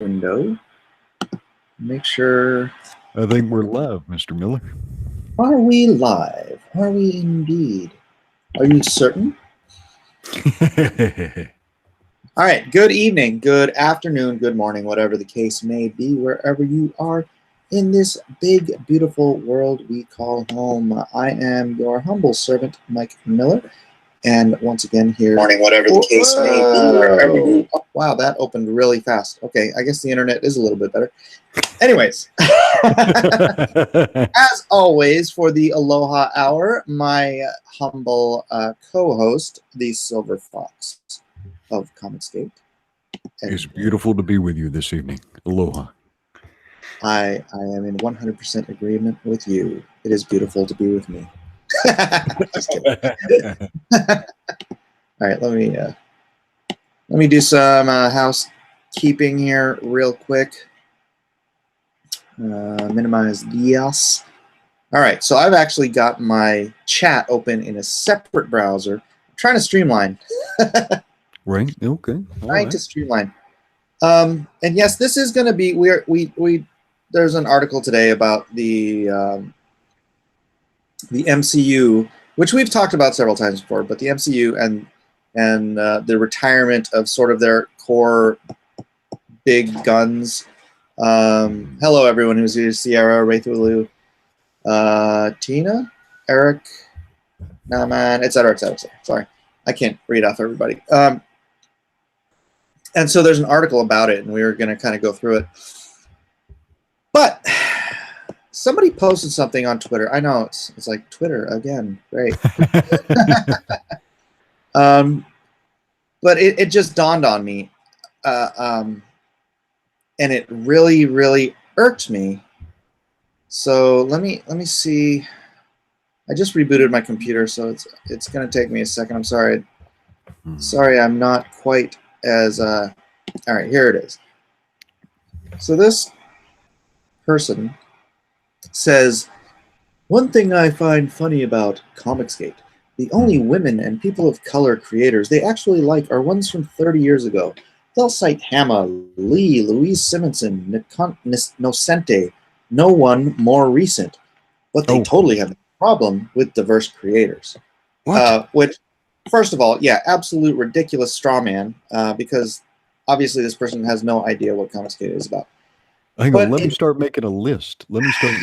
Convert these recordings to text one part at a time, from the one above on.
window. Make sure. I think we're live, Mr. Miller. Are we live? Are we indeed? Are you certain? All right. Good evening, good afternoon, good morning, whatever the case may be, wherever you are in this big, beautiful world we call home. I am your humble servant, Mike Miller. And once again here, morning, whatever the case may be, wherever you. Oh, wow, that opened really fast. Okay, I guess the internet is a little bit better. Anyways, as always, for the Aloha Hour, my humble co-host, the Silver Fox of Comicsgate. It's beautiful to be with you this evening. Aloha. I am in 100% agreement with you. It is beautiful to be with me. Just kidding. All right, let me do some housekeeping here real quick. Minimize this. All right, so I've actually got my chat open in a separate browser. I'm trying to streamline. Right. Okay. Trying to streamline. And yes, this is going to be we. There's an article today about the MCU, which we've talked about several times before, but the MCU and the retirement of sort of their core big guns. Hello, everyone who's here: Sierra, Raithulu, Tina, Eric, Naman, etc., etc. Sorry, I can't read off everybody. And so there's an article about it, and we were going to kind of go through it. But somebody posted something on Twitter. I know it's like Twitter again. Great. But it just dawned on me, and it really, really irked me. So let me see. I just rebooted my computer, so it's going to take me a second. I'm sorry. Sorry, I'm not quite as. All right, here it is. So this person says, one thing I find funny about Comicsgate, the only women and people of color creators they actually like are ones from 30 years ago. They'll cite Hama, Lee, Louise Simonson, Nocente, no one more recent. But they totally have a problem with diverse creators. Which, first of all, yeah, absolute ridiculous straw man, because obviously this person has no idea what Comicsgate is about. Hang on, let me start making a list. Let me start.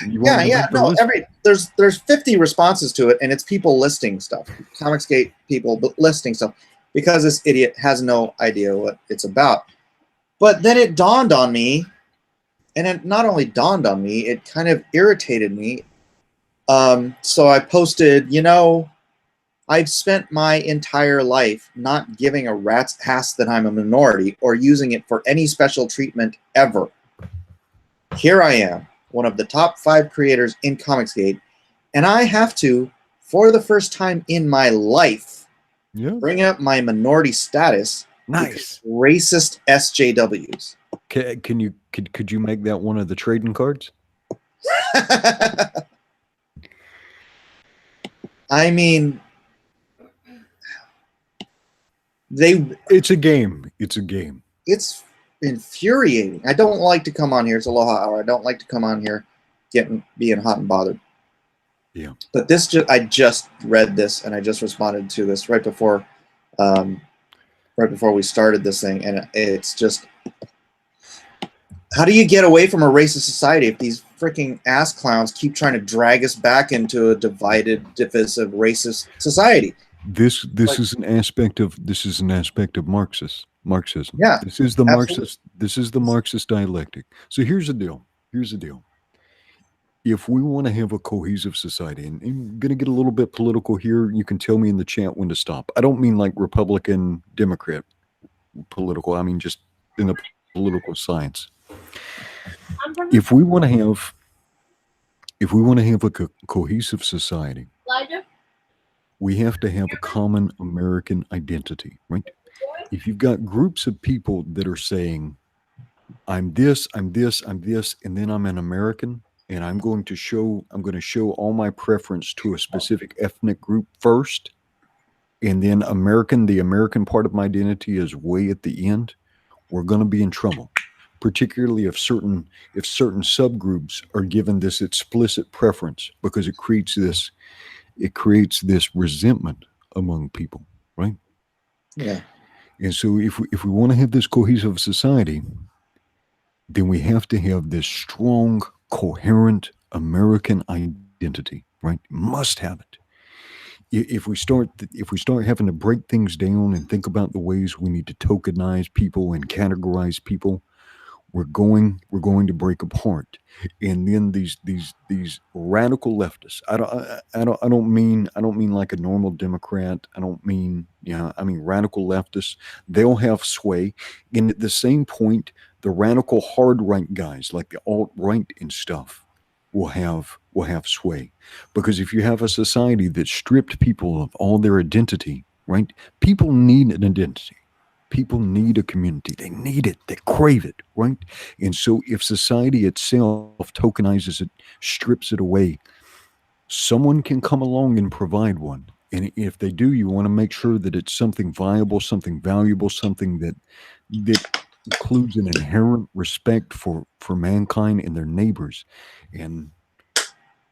There's 50 responses to it, and it's people listing stuff. Comicsgate people listing stuff because this idiot has no idea what it's about. But then it dawned on me, and it not only dawned on me, it kind of irritated me. So I posted, I've spent my entire life not giving a rat's ass that I'm a minority or using it for any special treatment ever. Here I am, one of the top 5 creators in Comicsgate, and I have to, for the first time in my life, bring up my minority status. Nice. Racist SJWs. Could you make that one of the trading cards? I mean, it's a game. It's a game. It's infuriating. I don't like to come on here. It's Aloha Hour. I don't like to come on here being hot and bothered. Yeah. But I just read this and I just responded to this right before we started this thing, and it's just, how do you get away from a racist society if these freaking ass clowns keep trying to drag us back into a divided, divisive, racist society? This is an aspect of Marxism. Yeah. This is the Marxist dialectic. So here's the deal. If we want to have a cohesive society, and I'm going to get a little bit political here, you can tell me in the chat when to stop. I don't mean like Republican, Democrat political. I mean just in the political science. If we want to have a cohesive society, we have to have a common American identity, right? If you've got groups of people that are saying, I'm this, and then I'm an American, and I'm going to show all my preference to a specific ethnic group first, and then the American part of my identity is way at the end, we're going to be in trouble. particularly if certain subgroups are given this explicit preference, because it creates this resentment among people, right? Yeah. And so if we want to have this cohesive society, then we have to have this strong, coherent American identity, right? Must have it. If we start having to break things down and think about the ways we need to tokenize people and categorize people, we're going to break apart. And then these radical leftists, I don't mean like a normal Democrat. I don't mean, I mean radical leftists. They'll have sway. And at the same point, the radical hard right guys like the alt right and stuff will have sway. Because if you have a society that stripped people of all their identity, right? People need an identity. People need a community. They need it. They crave it, right? And so if society itself tokenizes it, strips it away, someone can come along and provide one. And if they do, you want to make sure that it's something viable, something valuable, something that includes an inherent respect for mankind and their neighbors. And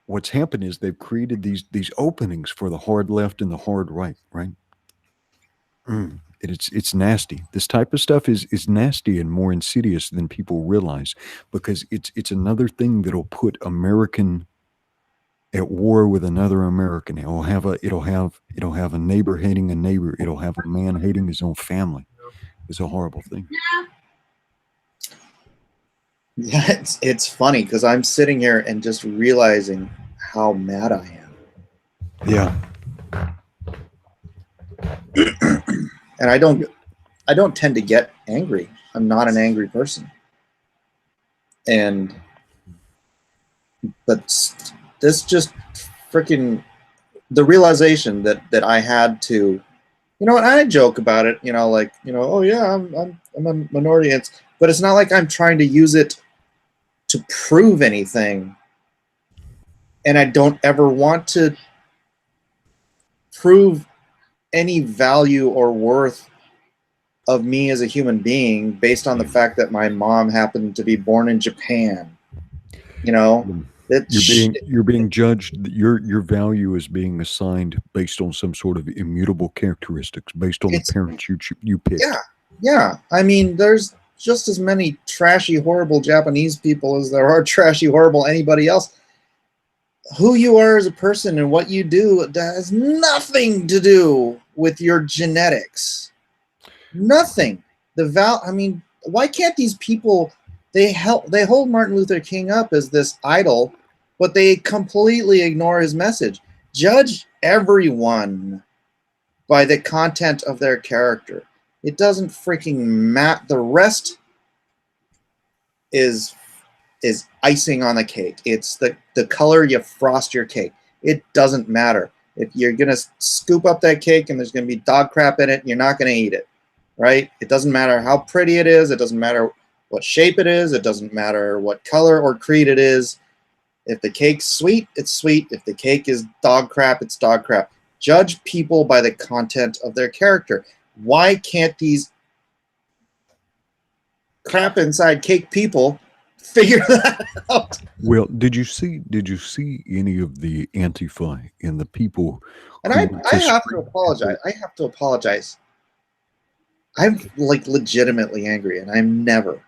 what's happened is they've created these openings for the hard left and the hard right, right? It's nasty. This type of stuff is nasty and more insidious than people realize, because it's another thing that'll put American at war with another American. It'll have a neighbor hating a neighbor. It'll have a man hating his own family. It's a horrible thing. Yeah, it's funny because I'm sitting here and just realizing how mad I am. Yeah. And I don't tend to get angry. I'm not an angry person. But this just freaking, the realization that I had to, and I joke about it, like, oh yeah, I'm a minority. But it's not like I'm trying to use it to prove anything. And I don't ever want to prove any value or worth of me as a human being based on the fact that my mom happened to be born in Japan. You're being judged. Your value is being assigned based on some sort of immutable characteristics, based on the parents you picked. Yeah. I mean, there's just as many trashy, horrible Japanese people as there are trashy, horrible anybody else. Who you are as a person and what you do has nothing to do with your genetics. Nothing. I mean, why can't these people? They hold Martin Luther King up as this idol, but they completely ignore his message. Judge everyone by the content of their character. It doesn't freaking matter. The rest is icing on the cake. It's the color you frost your cake. It doesn't matter. If you're gonna scoop up that cake and there's gonna be dog crap in it, you're not gonna eat it, right? It doesn't matter how pretty it is. It doesn't matter what shape it is. It doesn't matter what color or creed it is. If the cake's sweet, it's sweet. If the cake is dog crap, it's dog crap. Judge people by the content of their character. Why can't these crap inside cake people figure that out? Well, did you see any of the Antifa and the people? And I have to apologize. I'm like legitimately angry, and I'm never.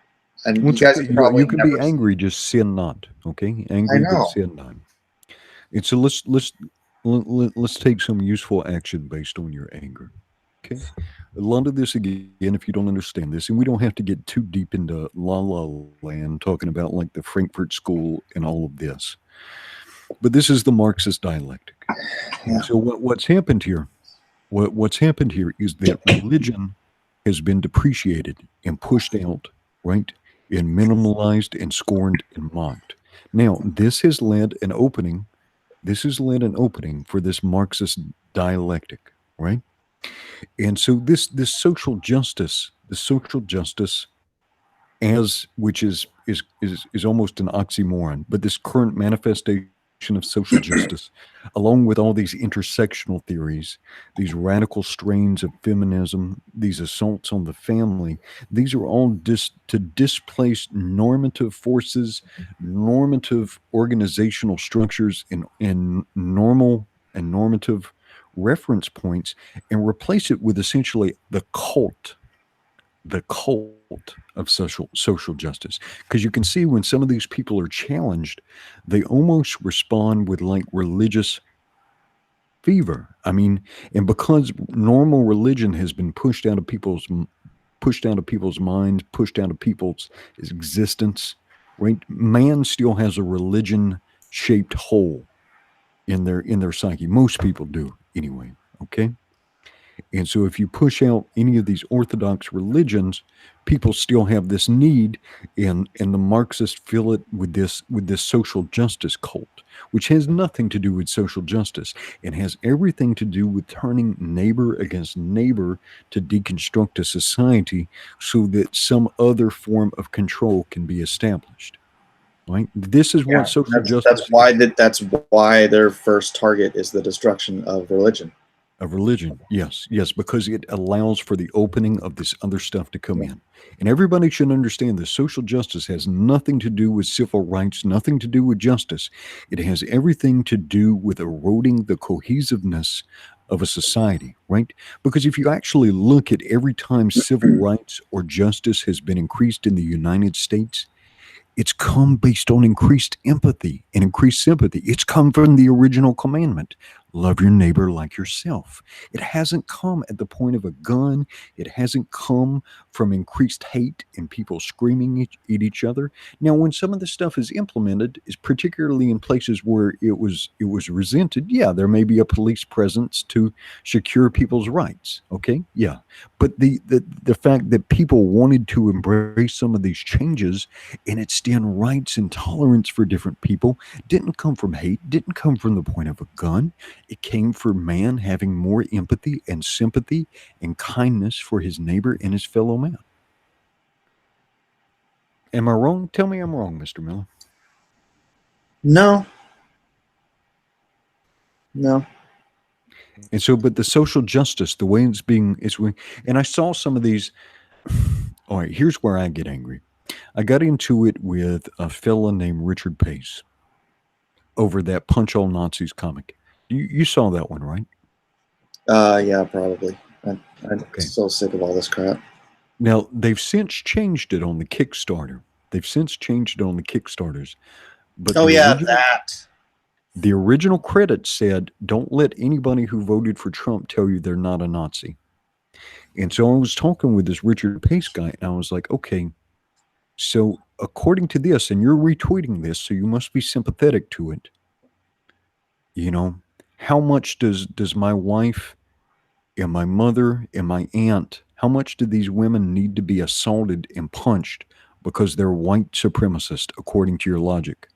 And you guys you can be angry, just sin not. Okay, angry but sin not. And so let's take some useful action based on your anger. Okay, a lot of this again, if you don't understand this, and we don't have to get too deep into La La Land talking about like the Frankfurt School and all of this, but this is the Marxist dialectic. Yeah. And so what's happened here? What's happened here is that religion has been depreciated and pushed out, right, and minimalized and scorned and mocked. Now, this has led an opening. This has led an opening for this Marxist dialectic, right? And so this social justice, as which is almost an oxymoron, but this current manifestation of social justice, along with all these intersectional theories, these radical strains of feminism, these assaults on the family, these are all to displace normative forces, normative organizational structures, and normal and normative reference points, and replace it with essentially the cult of social justice. Because you can see when some of these people are challenged, they almost respond with like religious fever. I mean, and because normal religion has been pushed out of people's minds, pushed out of people's existence, right? Man still has a religion shaped hole in their psyche. Most people do anyway. Okay. And so if you push out any of these orthodox religions, people still have this need, and the Marxists fill it with this social justice cult, which has nothing to do with social justice and has everything to do with turning neighbor against neighbor to deconstruct a society so that some other form of control can be established. Right? This is what social justice that's why their first target is the destruction of religion. Of religion, yes, yes, because it allows for the opening of this other stuff to come in. And everybody should understand that social justice has nothing to do with civil rights, nothing to do with justice. It has everything to do with eroding the cohesiveness of a society, right? Because if you actually look at every time civil rights or justice has been increased in the United States, it's come based on increased empathy and increased sympathy. It's come from the original commandment: love your neighbor like yourself. It hasn't come at the point of a gun. It hasn't come from increased hate and people screaming at each other. Now, when some of this stuff is implemented, is particularly in places where it was resented, yeah, there may be a police presence to secure people's rights. Okay, yeah. But the fact that people wanted to embrace some of these changes and extend rights and tolerance for different people didn't come from hate, didn't come from the point of a gun. It came from man having more empathy and sympathy and kindness for his neighbor and his fellow man. Am I wrong? Tell me I'm wrong, Mr. Miller. No. No. And so, but the social justice, the way and I saw some of these. All right, here's where I get angry. I got into it with a fella named Richard Pace over that Punch All Nazis comic. You saw that one, right? Yeah, probably. I'm so sick of all this crap. Now, they've since changed it on the Kickstarter. They've since changed it on the Kickstarters. But the original credit said, don't let anybody who voted for Trump tell you they're not a Nazi. And so I was talking with this Richard Pace guy, and I was like, okay, so according to this, and you're retweeting this, so you must be sympathetic to it. You know, how much does my wife and my mother and my aunt, how much do these women need to be assaulted and punched because they're white supremacist, according to your logic?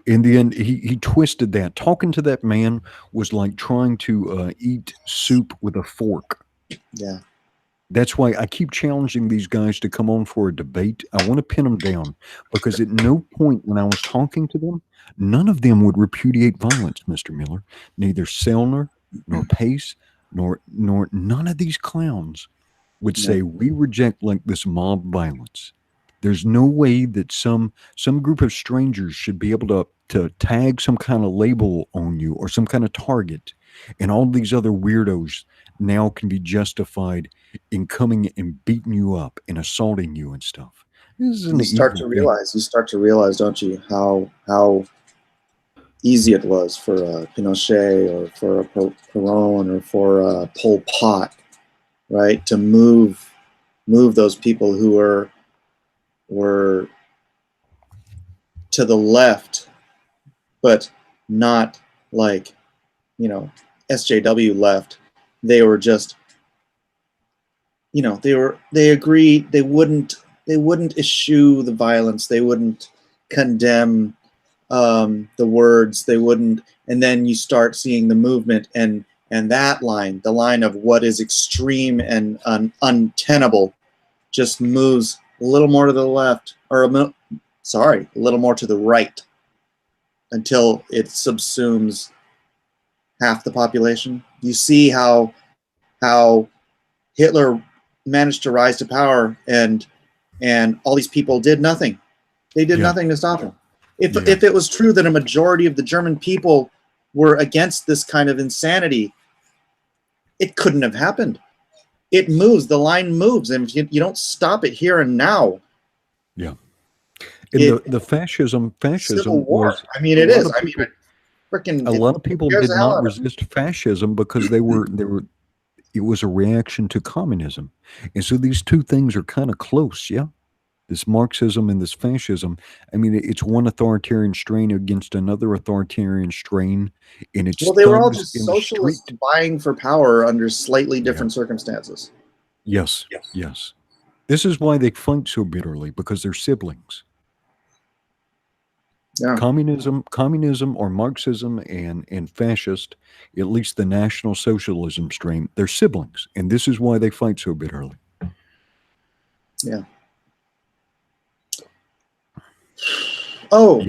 In the end, he twisted that. Talking to that man was like trying to eat soup with a fork. Yeah. That's why I keep challenging these guys to come on for a debate. I want to pin them down because at no point when I was talking to them, none of them would repudiate violence, Mr. Miller. Neither Selner nor Pace nor none of these clowns would say we reject like this mob violence. There's no way that some group of strangers should be able to tag some kind of label on you or some kind of target, and all these other weirdos now can be justified in coming and beating you up and assaulting you and stuff. This is you start to realize, don't you, how easy it was for Pinochet or for Perón or for Pol Pot, right, to move those people who were to the left, but not like, SJW left. They were just, they agreed they wouldn't eschew the violence. They wouldn't condemn the words. They wouldn't. And then you start seeing the movement and that line, the line of what is extreme and untenable, just moves a little more to the left, or a little more to the right. until it subsumes half the population. You see how Hitler managed to rise to power, and all these people did nothing. They did nothing to stop him. If it was true that a majority of the German people were against this kind of insanity, it couldn't have happened. It moves. The line moves, and if you don't stop it here and now. Yeah. And the fascism Civil War. was. I mean, it is. I mean, freaking. A lot of people did not resist fascism because they were. It was a reaction to communism, and so these two things are kind of close. Yeah. This Marxism and this fascism, I mean, it's one authoritarian strain against another authoritarian strain, and it's they were all just socialists vying for power under slightly different circumstances. Yes. This is why they fight so bitterly, because they're siblings. Yeah. Communism or Marxism and fascist, at least the National Socialism strain, they're siblings, and this is why they fight so bitterly. Yeah. Oh,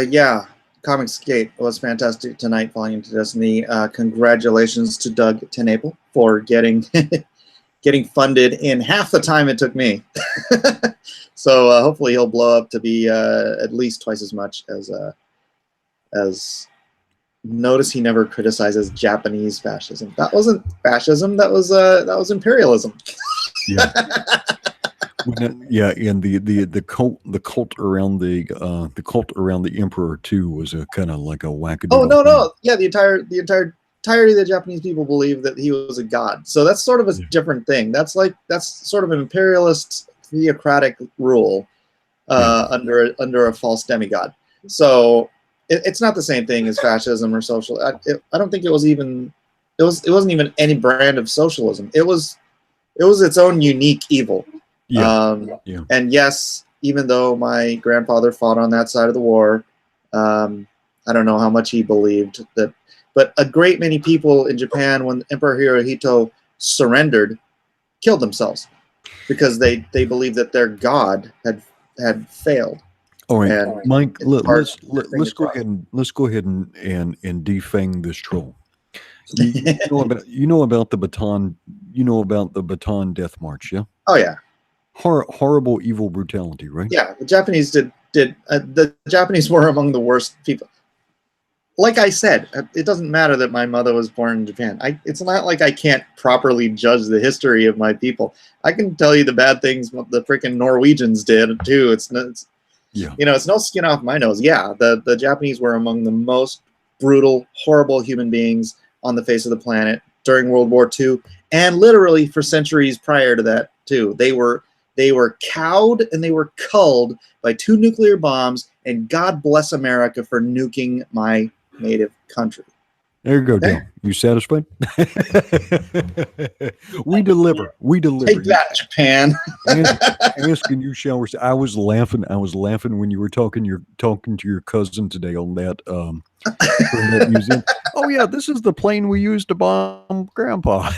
yeah. Comicsgate was fantastic tonight, Volume 2 Destiny. Congratulations to Doug Tenaple for getting funded in half the time it took me. So hopefully he'll blow up to be at least twice as much as. Notice he never criticizes Japanese fascism. That wasn't fascism. That was imperialism. Yeah. Yeah, and the cult around the emperor too was a kind of like a wackadoodle. Oh no, yeah, the entirety of the Japanese people believe that he was a god. So that's sort of a different thing. That's sort of an imperialist theocratic rule under a false demigod. So it's not the same thing as fascism or social. I don't think it was even. It wasn't even any brand of socialism. It was its own unique evil. And yes, even though my grandfather fought on that side of the war, I don't know how much he believed that, but a great many people in Japan, when Emperor Hirohito surrendered, killed themselves because they believed that their god had failed. All right, and Mike, let's go ahead and defang this troll. You know about the Bataan Death March, yeah? Oh yeah. Horrible, evil brutality, right? Yeah, the Japanese the Japanese were among the worst people. Like I said, it doesn't matter that my mother was born in Japan. It's not like I can't properly judge the history of my people. I can tell you the bad things the freaking Norwegians did too. It's no skin off my nose. Yeah, the Japanese were among the most brutal, horrible human beings on the face of the planet during World War II, and literally for centuries prior to that too. They were cowed and they were culled by 2 nuclear bombs, and God bless America for nuking my native country. There you go, Dale. You satisfied? We deliver. Take that, Japan. Asking you showers. I was laughing when you were talking to your cousin today on that that museum. Oh yeah, this is the plane we used to bomb Grandpa.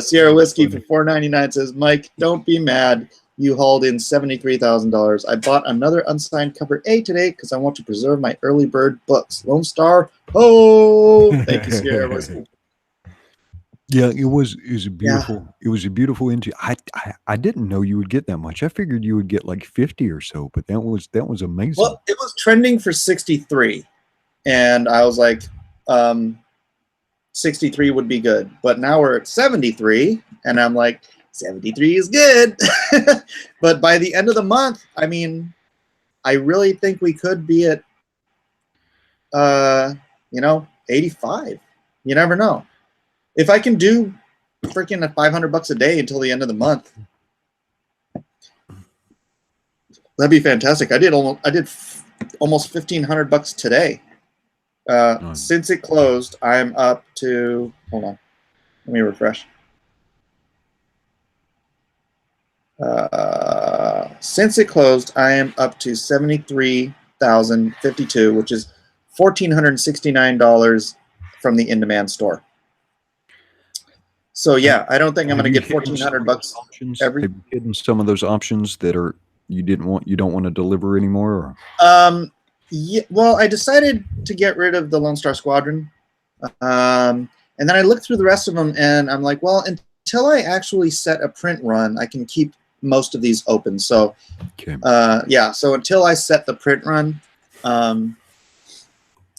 Sierra Whiskey for $4.99 says, Mike, don't be mad. You hauled in $73,000. I bought another unsigned cover A today because I want to preserve my early bird books. Lone Star. Oh, thank you, Sierra Whiskey. Yeah, it was a beautiful. Yeah. It was a beautiful entry. I didn't know you would get that much. I figured you would get like 50 or so, but that was amazing. Well, it was trending for 63, and I was like, 63 would be good. But now we're at 73, and I'm like, 73 is good. But by the end of the month, I mean, I really think we could be at 85. You never know. If I can do freaking $500 a day until the end of the month, that'd be fantastic. I did almost $1,500 today. Since it closed, I'm up to, hold on, let me refresh. Since it closed, I am up to $73,052, which is $1,469 from the in-demand store. So yeah, I don't think I'm going to get $1,400 Have you hidden some of those options that are You don't want to deliver anymore? Yeah, well, I decided to get rid of the Lone Star Squadron. And then I looked through the rest of them, and I'm like, well, until I actually set a print run, I can keep most of these open. So, Okay. yeah, so until I set the print run,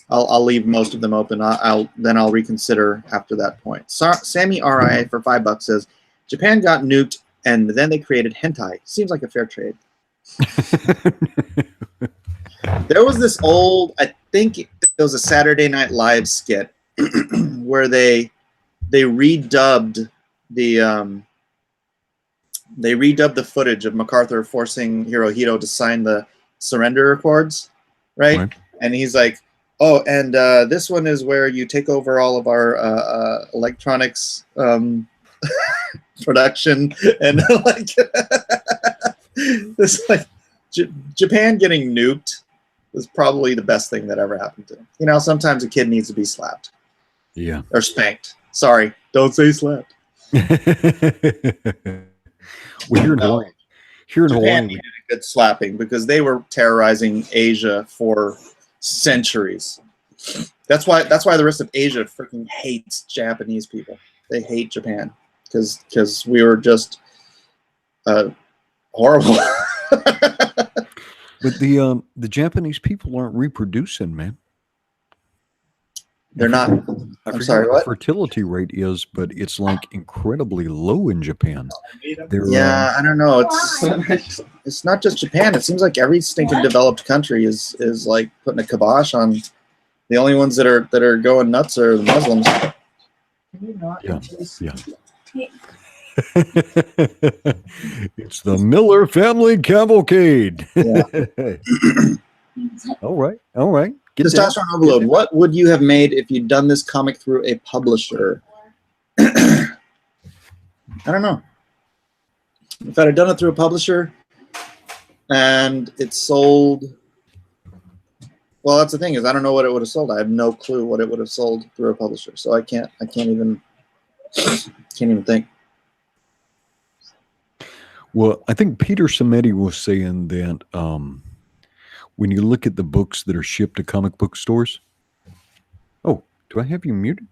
I'll leave most of them open. Then I'll reconsider after that point. Sammy RI for $5 says, Japan got nuked, and then they created hentai. Seems like a fair trade. There was this old, I think it was a Saturday Night Live skit where they redubbed the footage of MacArthur forcing Hirohito to sign the surrender accords, right? And he's like, oh, and this one is where you take over all of our electronics production, and like this, like Japan getting nuked was probably the best thing that ever happened to him. You know, sometimes a kid needs to be slapped. Yeah. Or spanked. Sorry, don't say slapped. Well, here in Hawaii, Japan needed a good slapping because they were terrorizing Asia for centuries. That's why the rest of Asia freaking hates Japanese people. They hate Japan because we were just horrible. But the Japanese people aren't reproducing, man. They're not. I'm sorry, what? The fertility rate is, but it's like incredibly low in Japan. Yeah, I don't know. It's not just Japan. It seems like every stinking developed country is like putting a kibosh on. The only ones that are going nuts are the Muslims. Yeah. It's the Miller family cavalcade. Yeah. All right. Testosterone Overload. What would you have made if you'd done this comic through a publisher? I don't know. If I'd have done it through a publisher and it sold, well, that's the thing, is I don't know what it would have sold. I have no clue what it would have sold through a publisher. So I can't even think. Well, I think Peter Samedi was saying that when you look at the books that are shipped to comic book stores. Oh, do I have you muted?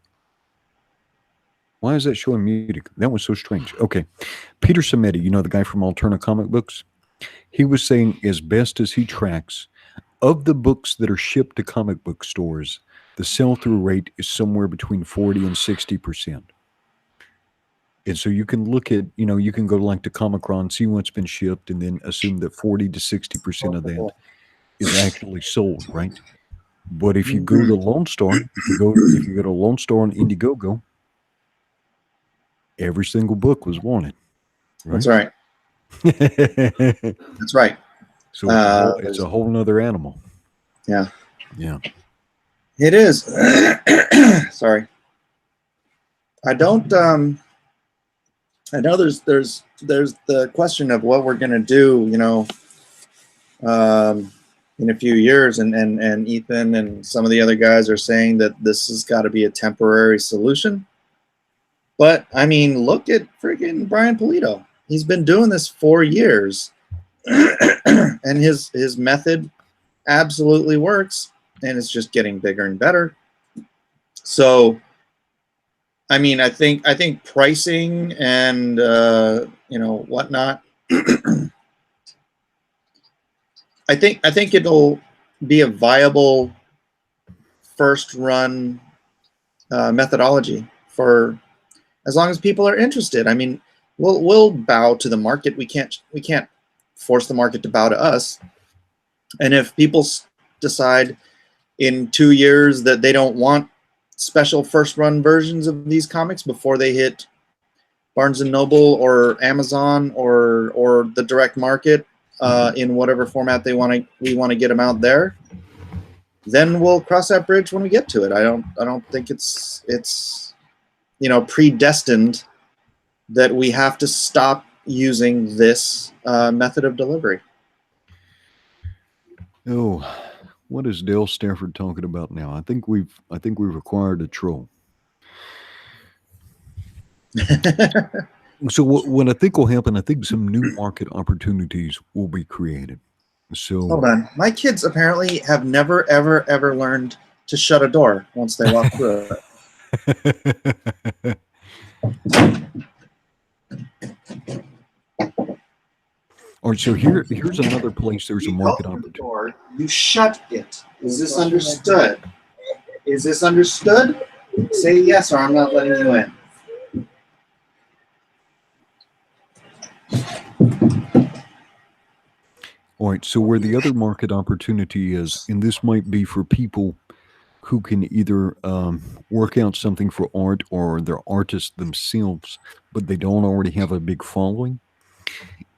Why is that showing muted? That was so strange. Okay. Peter Samedi, you know, the guy from Alterna Comic Books, he was saying, as best as he tracks, of the books that are shipped to comic book stores, the sell-through rate is somewhere between 40 and 60%. And so you can look at, you know, you can go like to Comic-Con, see what's been shipped, and then assume that 40 to 60% of that is actually sold, right? But if you go to Lone Star, if you go to Lone Star on Indiegogo, every single book was wanted. Right? That's right. That's right. So it's a whole nother animal. Yeah. Yeah. It is. Sorry. I don't. I know there's the question of what we're gonna do, you know, in a few years, and Ethan and some of the other guys are saying that this has got to be a temporary solution. But I mean, look at freaking Brian Pulido. He's been doing this 4 years, and his method absolutely works, and it's just getting bigger and better. So, I mean, I think pricing and you know, whatnot. I think it'll be a viable first run methodology for as long as people are interested. I mean, we'll bow to the market. We can't force the market to bow to us. And if people decide in 2 years that they don't want special first run versions of these comics before they hit Barnes and Noble or Amazon or the direct market in whatever format we want to get them out there, then we'll cross that bridge when we get to it. I don't think it's you know, predestined that we have to stop using this method of delivery. Oh, what is Dale Stafford talking about now? I think we've acquired a troll. So what I think will happen, I think some new market opportunities will be created. So Hold on. My kids apparently have never, ever, ever learned to shut a door once they walk through it. all right, so here's another place there's a You go market through the opportunity. door, you shut it. Is this understood? Is this understood? Say yes or I'm not letting you in. All right, so where the other market opportunity is, and this might be for people who can either work out something for art or they're artists themselves, but they don't already have a big following,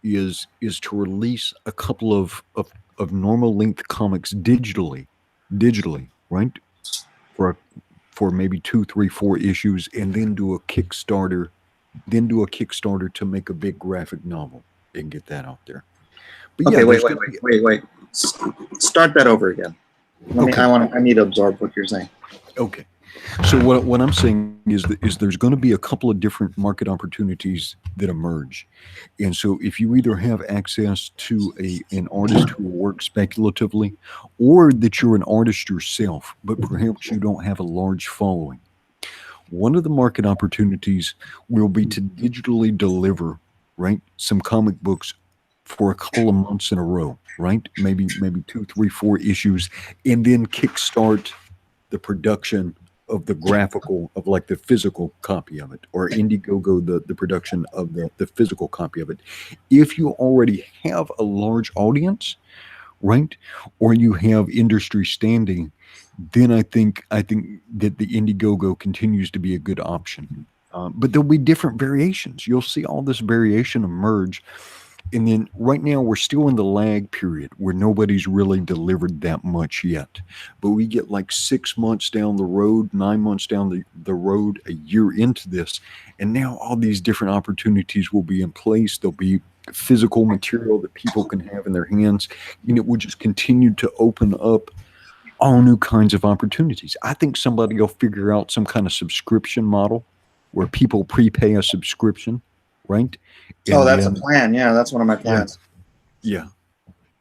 is to release a couple of normal length comics digitally, right? For for maybe 2, 3, 4 issues, and then do a Kickstarter, to make a big graphic novel and get that out there. But yeah, Okay, there's going to be wait. Start that over again. okay. I need to absorb what you're saying. Okay. So what I'm saying is there's going to be a couple of different market opportunities that emerge, and so if you either have access to an artist who works speculatively, or that you're an artist yourself, but perhaps you don't have a large following, one of the market opportunities will be to digitally deliver, right, some comic books for a couple of months in a row, right? Maybe 2, 3, 4 issues, and then kickstart the production of the graphical of like the physical copy of it, or Indiegogo the production of the physical copy of it. If you already have a large audience, right, or you have industry standing, then I think that the Indiegogo continues to be a good option. But there'll be different variations. You'll see all this variation emerge. And then right now we're still in the lag period where nobody's really delivered that much yet. But we get like 6 months down the road, 9 months down the road, a year into this, and now all these different opportunities will be in place. There'll be physical material that people can have in their hands, and it will just continue to open up all new kinds of opportunities. I think somebody will figure out some kind of subscription model where people prepay a subscription, right? Oh, And that's a then plan. Yeah, that's one of my yeah, plans. yeah.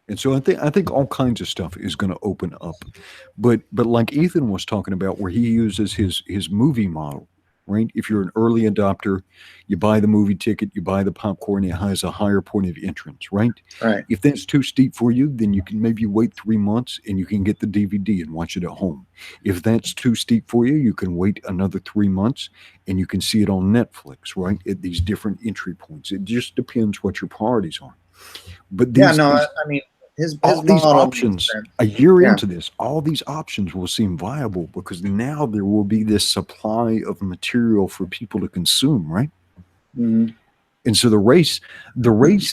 And so I think all kinds of stuff is going to open up. But like Ethan was talking about, where he uses his movie model, right? If you're an early adopter, you buy the movie ticket, you buy the popcorn, it has a higher point of entrance, right? Right. If that's too steep for you, then you can maybe wait 3 months and you can get the DVD and watch it at home. If that's too steep for you, you can wait another 3 months and you can see it on Netflix, right? At these different entry points. It just depends what your priorities are. But Yeah, these no, these I mean his all these model makes options sense. a year Yeah. into this, all these options will seem viable because now there will be this supply of material for people to consume, right? Mhm. And so the race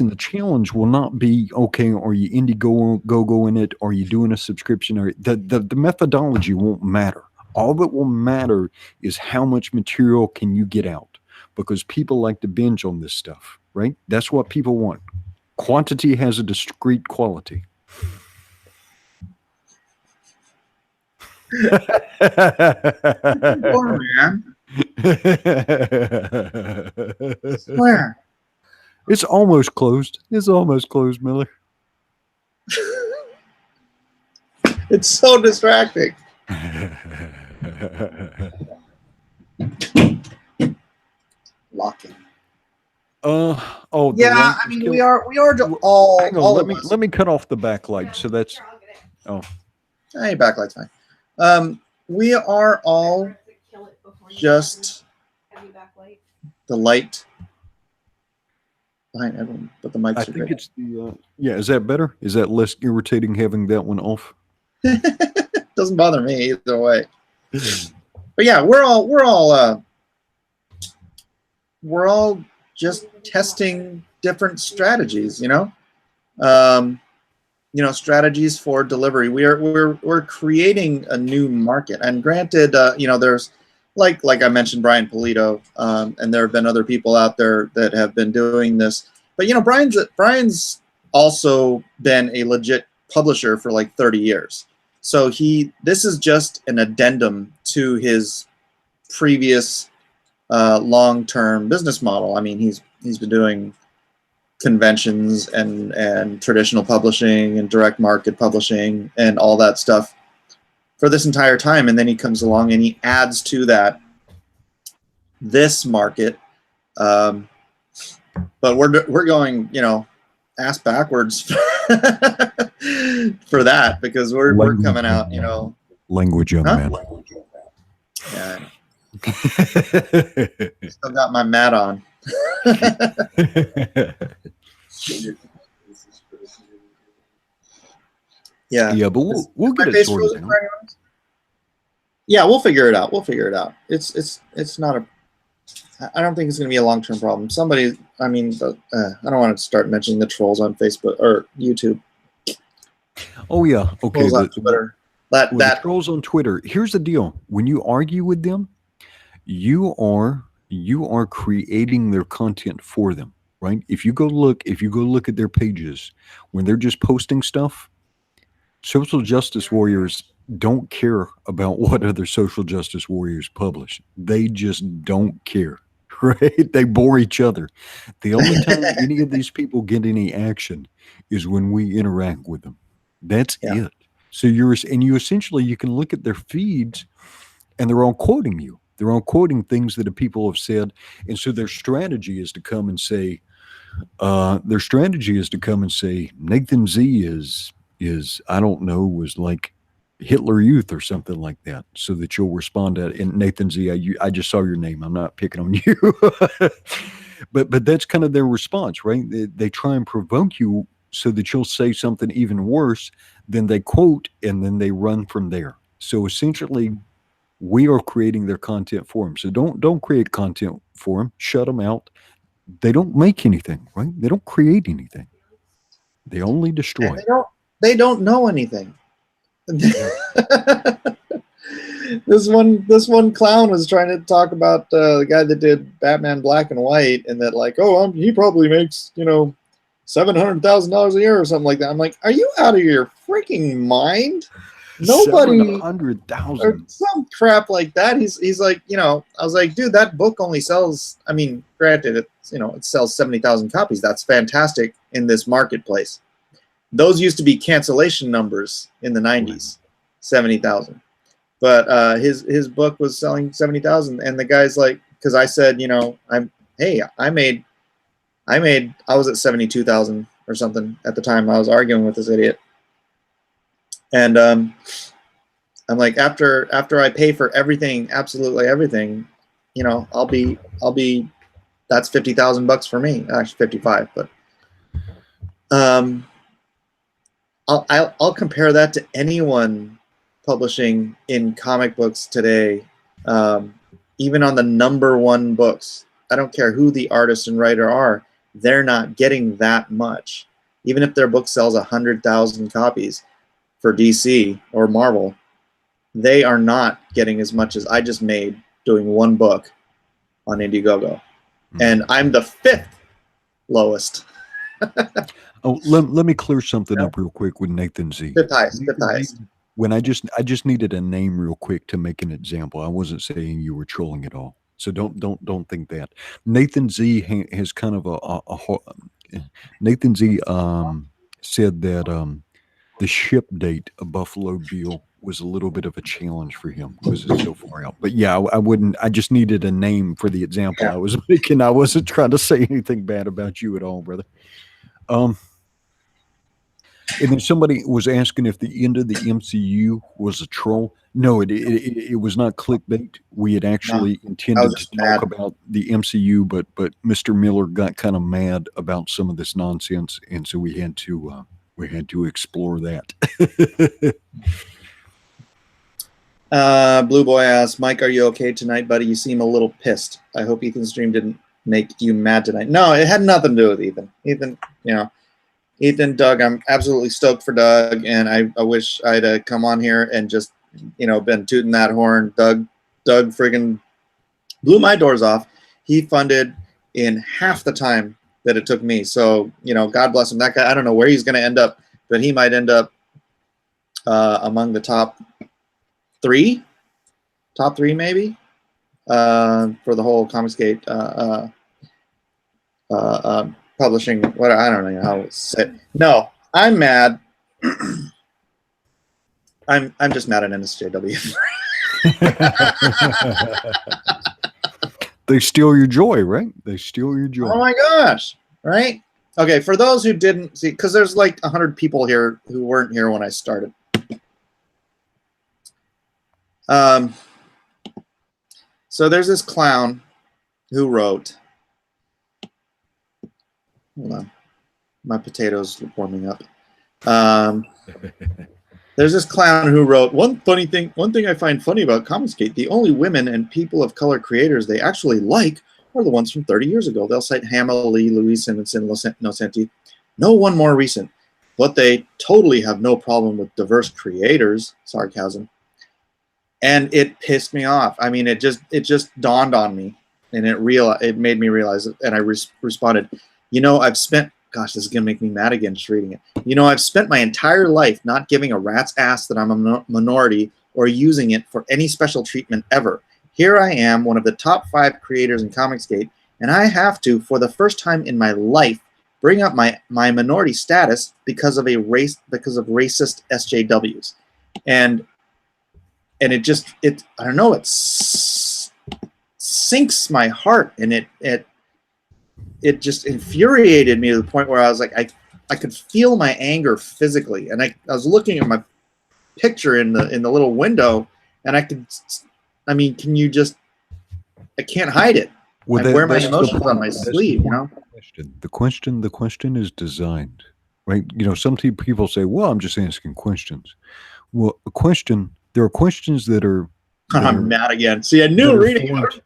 and the challenge will not be, okay, are you Indiegogo in it, are you doing a subscription, or the methodology won't matter. All that will matter is how much material can you get out, because people like to binge on this stuff, right? That's what people want. Quantity has a discrete quality. Swear, man. Swear. It's almost closed. It's almost closed, Miller. It's so distracting. Locking. Oh, the Yeah, light I is mean killing. we are all Hang on, all let of me us. let me cut off the backlight. So that's oh Hey, backlight's fine. We are all just the light behind everyone, but the I mics are think great. it's the yeah. Is that better? Is that less irritating having that one off? Doesn't bother me either way. But yeah, we're all just testing different strategies, strategies for delivery. We're creating a new market. And granted, there's like I mentioned, Brian Polito, and there have been other people out there that have been doing this. But Brian's also been a legit publisher for like 30 years. So this is just an addendum to his previous long-term business model. I mean, he's been doing conventions and traditional publishing and direct market publishing and all that stuff for this entire time, and then he comes along and he adds to that this market. But we're going, you know, ass backwards for that, because we're coming out, you know. Language, young man. Yeah. Still got my mat on. Yeah. Yeah, but we'll get it sorted out. Yeah, we'll figure it out. We'll figure it out. It's not a. I don't think it's going to be a long-term problem. Somebody, I mean, I don't want to start mentioning the trolls on Facebook or YouTube. Oh yeah, okay. Trolls on Twitter. The trolls on Twitter. Here's the deal: when you argue with them, you are creating their content for them, right? If you go look at their pages when they're just posting stuff, social justice warriors don't care about what other social justice warriors publish. They just don't care, right? They bore each other. The only time any of these people get any action is when we interact with them. That's it. So you essentially, you can look at their feeds and they're all quoting you. They're all quoting things that the people have said. And so their strategy is to come and say, Nathan Z is I don't know, was like Hitler Youth or something like that, so that you'll respond to it. And Nathan Z, I just saw your name. I'm not picking on you. but that's kind of their response, right? They try and provoke you so that you'll say something even worse than they quote, and then they run from there. So essentially, we are creating their content for them. So don't create content for them. Shut them out. They don't make anything, right? They don't create anything. They only destroy. They don't know anything. This one clown was trying to talk about the guy that did Batman Black and White, and that like, he probably makes, you know, $700,000 a year or something like that. I'm like, are you out of your freaking mind? Nobody, 700,000 or some crap like that. He's like, you know, I was like, dude, that book only sells. I mean, granted, it sells 70,000 copies. That's fantastic in this marketplace. Those used to be cancellation numbers in the 90s, 70,000. But his book was selling 70,000, and the guy's like, because I said, you know, I was at 72,000 or something at the time. I was arguing with this idiot, and I'm like, after I pay for everything, absolutely everything, you know, I'll be that's $50,000 for me. Actually, 55, but I'll compare that to anyone publishing in comic books today, even on the #1 books. I don't care who the artist and writer are, they're not getting that much. Even if their book sells 100,000 copies for DC or Marvel, they are not getting as much as I just made doing one book on Indiegogo. And I'm the 5th lowest. Oh, let me clear something up real quick with Nathan Z. 5th highest. When I just needed a name real quick to make an example. I wasn't saying you were trolling at all. So don't think that. Nathan Z has kind of Nathan Z said that the ship date of Buffalo Bill was a little bit of a challenge for him because it's so far out. But yeah, I wouldn't. I just needed a name for the example I was making. I wasn't trying to say anything bad about you at all, brother. And then somebody was asking if the end of the MCU was a troll. No, it was not clickbait. We had actually intended to talk about the MCU, but Mr. Miller got kind of mad about some of this nonsense, and so we had to explore that. Blue Boy asks, Mike, are you okay tonight, buddy? You seem a little pissed. I hope Ethan's stream didn't make you mad tonight. No, it had nothing to do with Ethan. Ethan, Doug, I'm absolutely stoked for Doug, and I wish I'd come on here and just, been tooting that horn. Doug friggin' blew my doors off. He funded in half the time that it took me. So, God bless him. That guy, I don't know where he's going to end up, but he might end up among the top three maybe. for the whole Comicsgate publishing. What I don't know how to say. No, I'm mad. I'm just mad at NSJW. They steal your joy, right? They steal your joy. Oh my gosh! Right? Okay, for those who didn't see, because there's like 100 people here who weren't here when I started. So there's this clown who wrote. Hold on, my potatoes are warming up. There's this clown who wrote one thing I find funny about Comicsgate, the only women and people of color creators they actually like are the ones from 30 years ago. They'll cite Hama Lee, Louise Simonson, Nocenti. No one more recent. But they totally have no problem with diverse creators, sarcasm. And it pissed me off. I mean, it just dawned on me, and it made me realize it, and I responded, you know, I've spent, gosh, this is going to make me mad again just reading it. You know, I've spent my entire life not giving a rat's ass that I'm a minority or using it for any special treatment ever. Here I am, one of the top 5 creators in Comicsgate, and I have to, for the first time in my life, bring up my minority status because of racist SJWs. And it I don't know, it sinks my heart, and it just infuriated me to the point where I was like, I could feel my anger physically, and I was looking at my picture in the little window, and I mean, I can't hide it. Well, I wear my emotions on my sleeve, you know? The question is designed, right? You know, some people say, well, I'm just asking questions. Well, there are questions that are... I'm mad again. See, I knew reading it.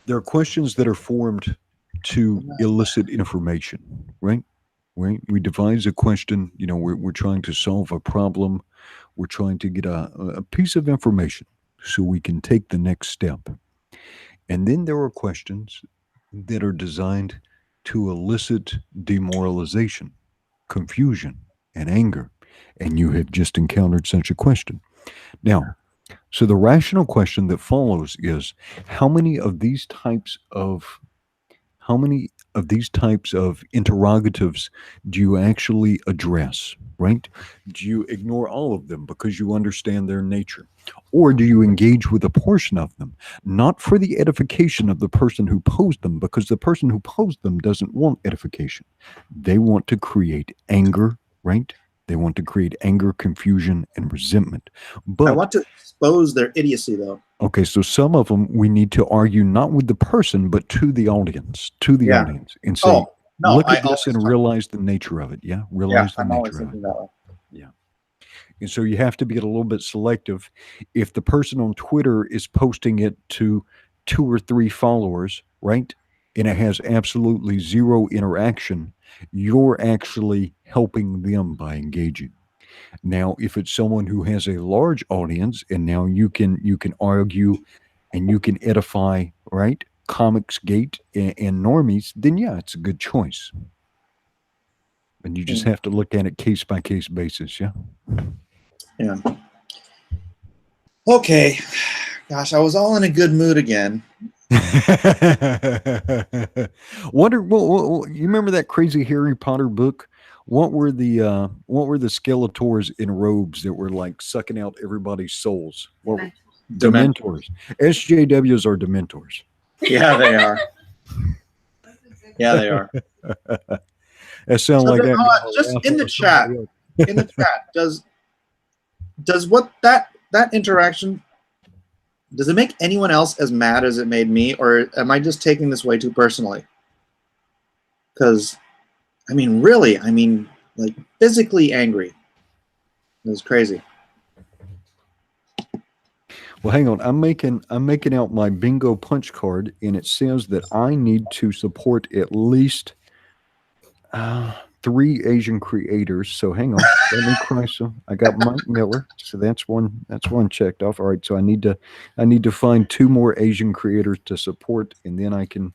There are questions that are formed to elicit information, right? Right? We devise a question, you know, we're trying to solve a problem. We're trying to get a piece of information so we can take the next step. And then there are questions that are designed to elicit demoralization, confusion, and anger. And you have just encountered such a question. Now, so the rational question that follows is, how many of these types of interrogatives do you actually address, right? Do you ignore all of them because you understand their nature? Or do you engage with a portion of them, not for the edification of the person who posed them, because the person who posed them doesn't want edification. They want to create anger, right? They want to create anger, confusion, and resentment. But I want to expose their idiocy, though. Okay, so some of them we need to argue not with the person, but to the audience, and say, look at this and realize the nature of it. Yeah, realize the nature of it. Yeah. And so you have to be a little bit selective. If the person on Twitter is posting it to 2 or 3 followers, right, and it has absolutely zero interaction, you're actually helping them by engaging. Now, if it's someone who has a large audience, and now you can argue and you can edify, right, Comicsgate and normies, then yeah, it's a good choice. And you just have to look at it case by case basis. Yeah. Yeah. Okay. Gosh, I was all in a good mood again. Well, you remember that crazy Harry Potter book? What were the Skeletors in robes that were like sucking out everybody's souls? Well, Dementors. SJWs are Dementors. Yeah, they are. Yeah, they are. That sounds like that. Just in the chat. In the chat, does what that interaction, does it make anyone else as mad as it made me, or am I just taking this way too personally? Because, I mean, really, like physically angry. It was crazy. Well, hang on. I'm making out my bingo punch card, and it says that I need to support at least 3 Asian creators. So hang on. Let me cry some. I got Mike Miller, so that's one checked off. All right, so I need to find 2 more Asian creators to support, and then I can.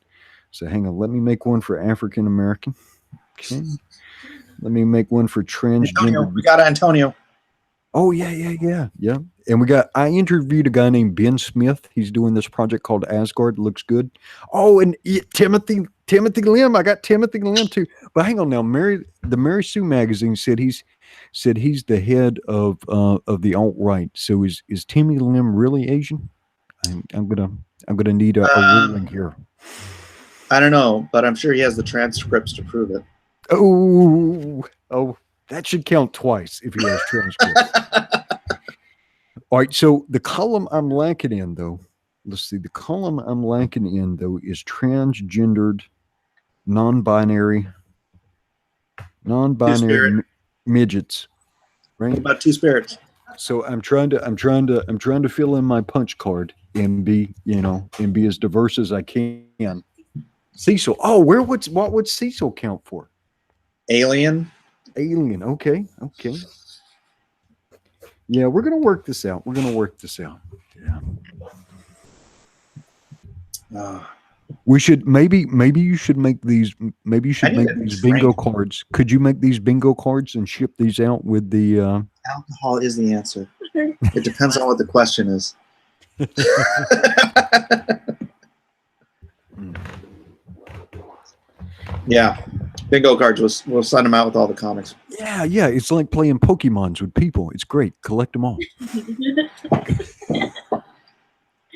So hang on. Let me make one for African American. Okay. Let me make one for transgender. Antonio, we got Antonio. Oh yeah. And I interviewed a guy named Ben Smith. He's doing this project called Asgard. Looks good. Oh, and Timothy Lim. I got Timothy Lim too. But hang on now, the Mary Sue magazine said he's the head of the alt right. So is Timmy Lim really Asian? I'm gonna need a ruling here. I don't know, but I'm sure he has the transcripts to prove it. Oh, that should count twice if he has transcripts. All right, so the column I'm lacking in, though, let's see, the column I'm lacking in, though, is transgendered, non-binary midgets, right? What about Two Spirits? So I'm trying to fill in my punch card and be as diverse as I can. Cecil, what would Cecil count for? Alien. Okay. Yeah, we're gonna work this out. Yeah. We should maybe you should make these bingo cards. Could you make these bingo cards and ship these out with the alcohol is the answer. It depends on what the question is. Yeah. Bingo cards, we'll send them out with all the comics. Yeah. It's like playing Pokemons with people. It's great. Collect them all.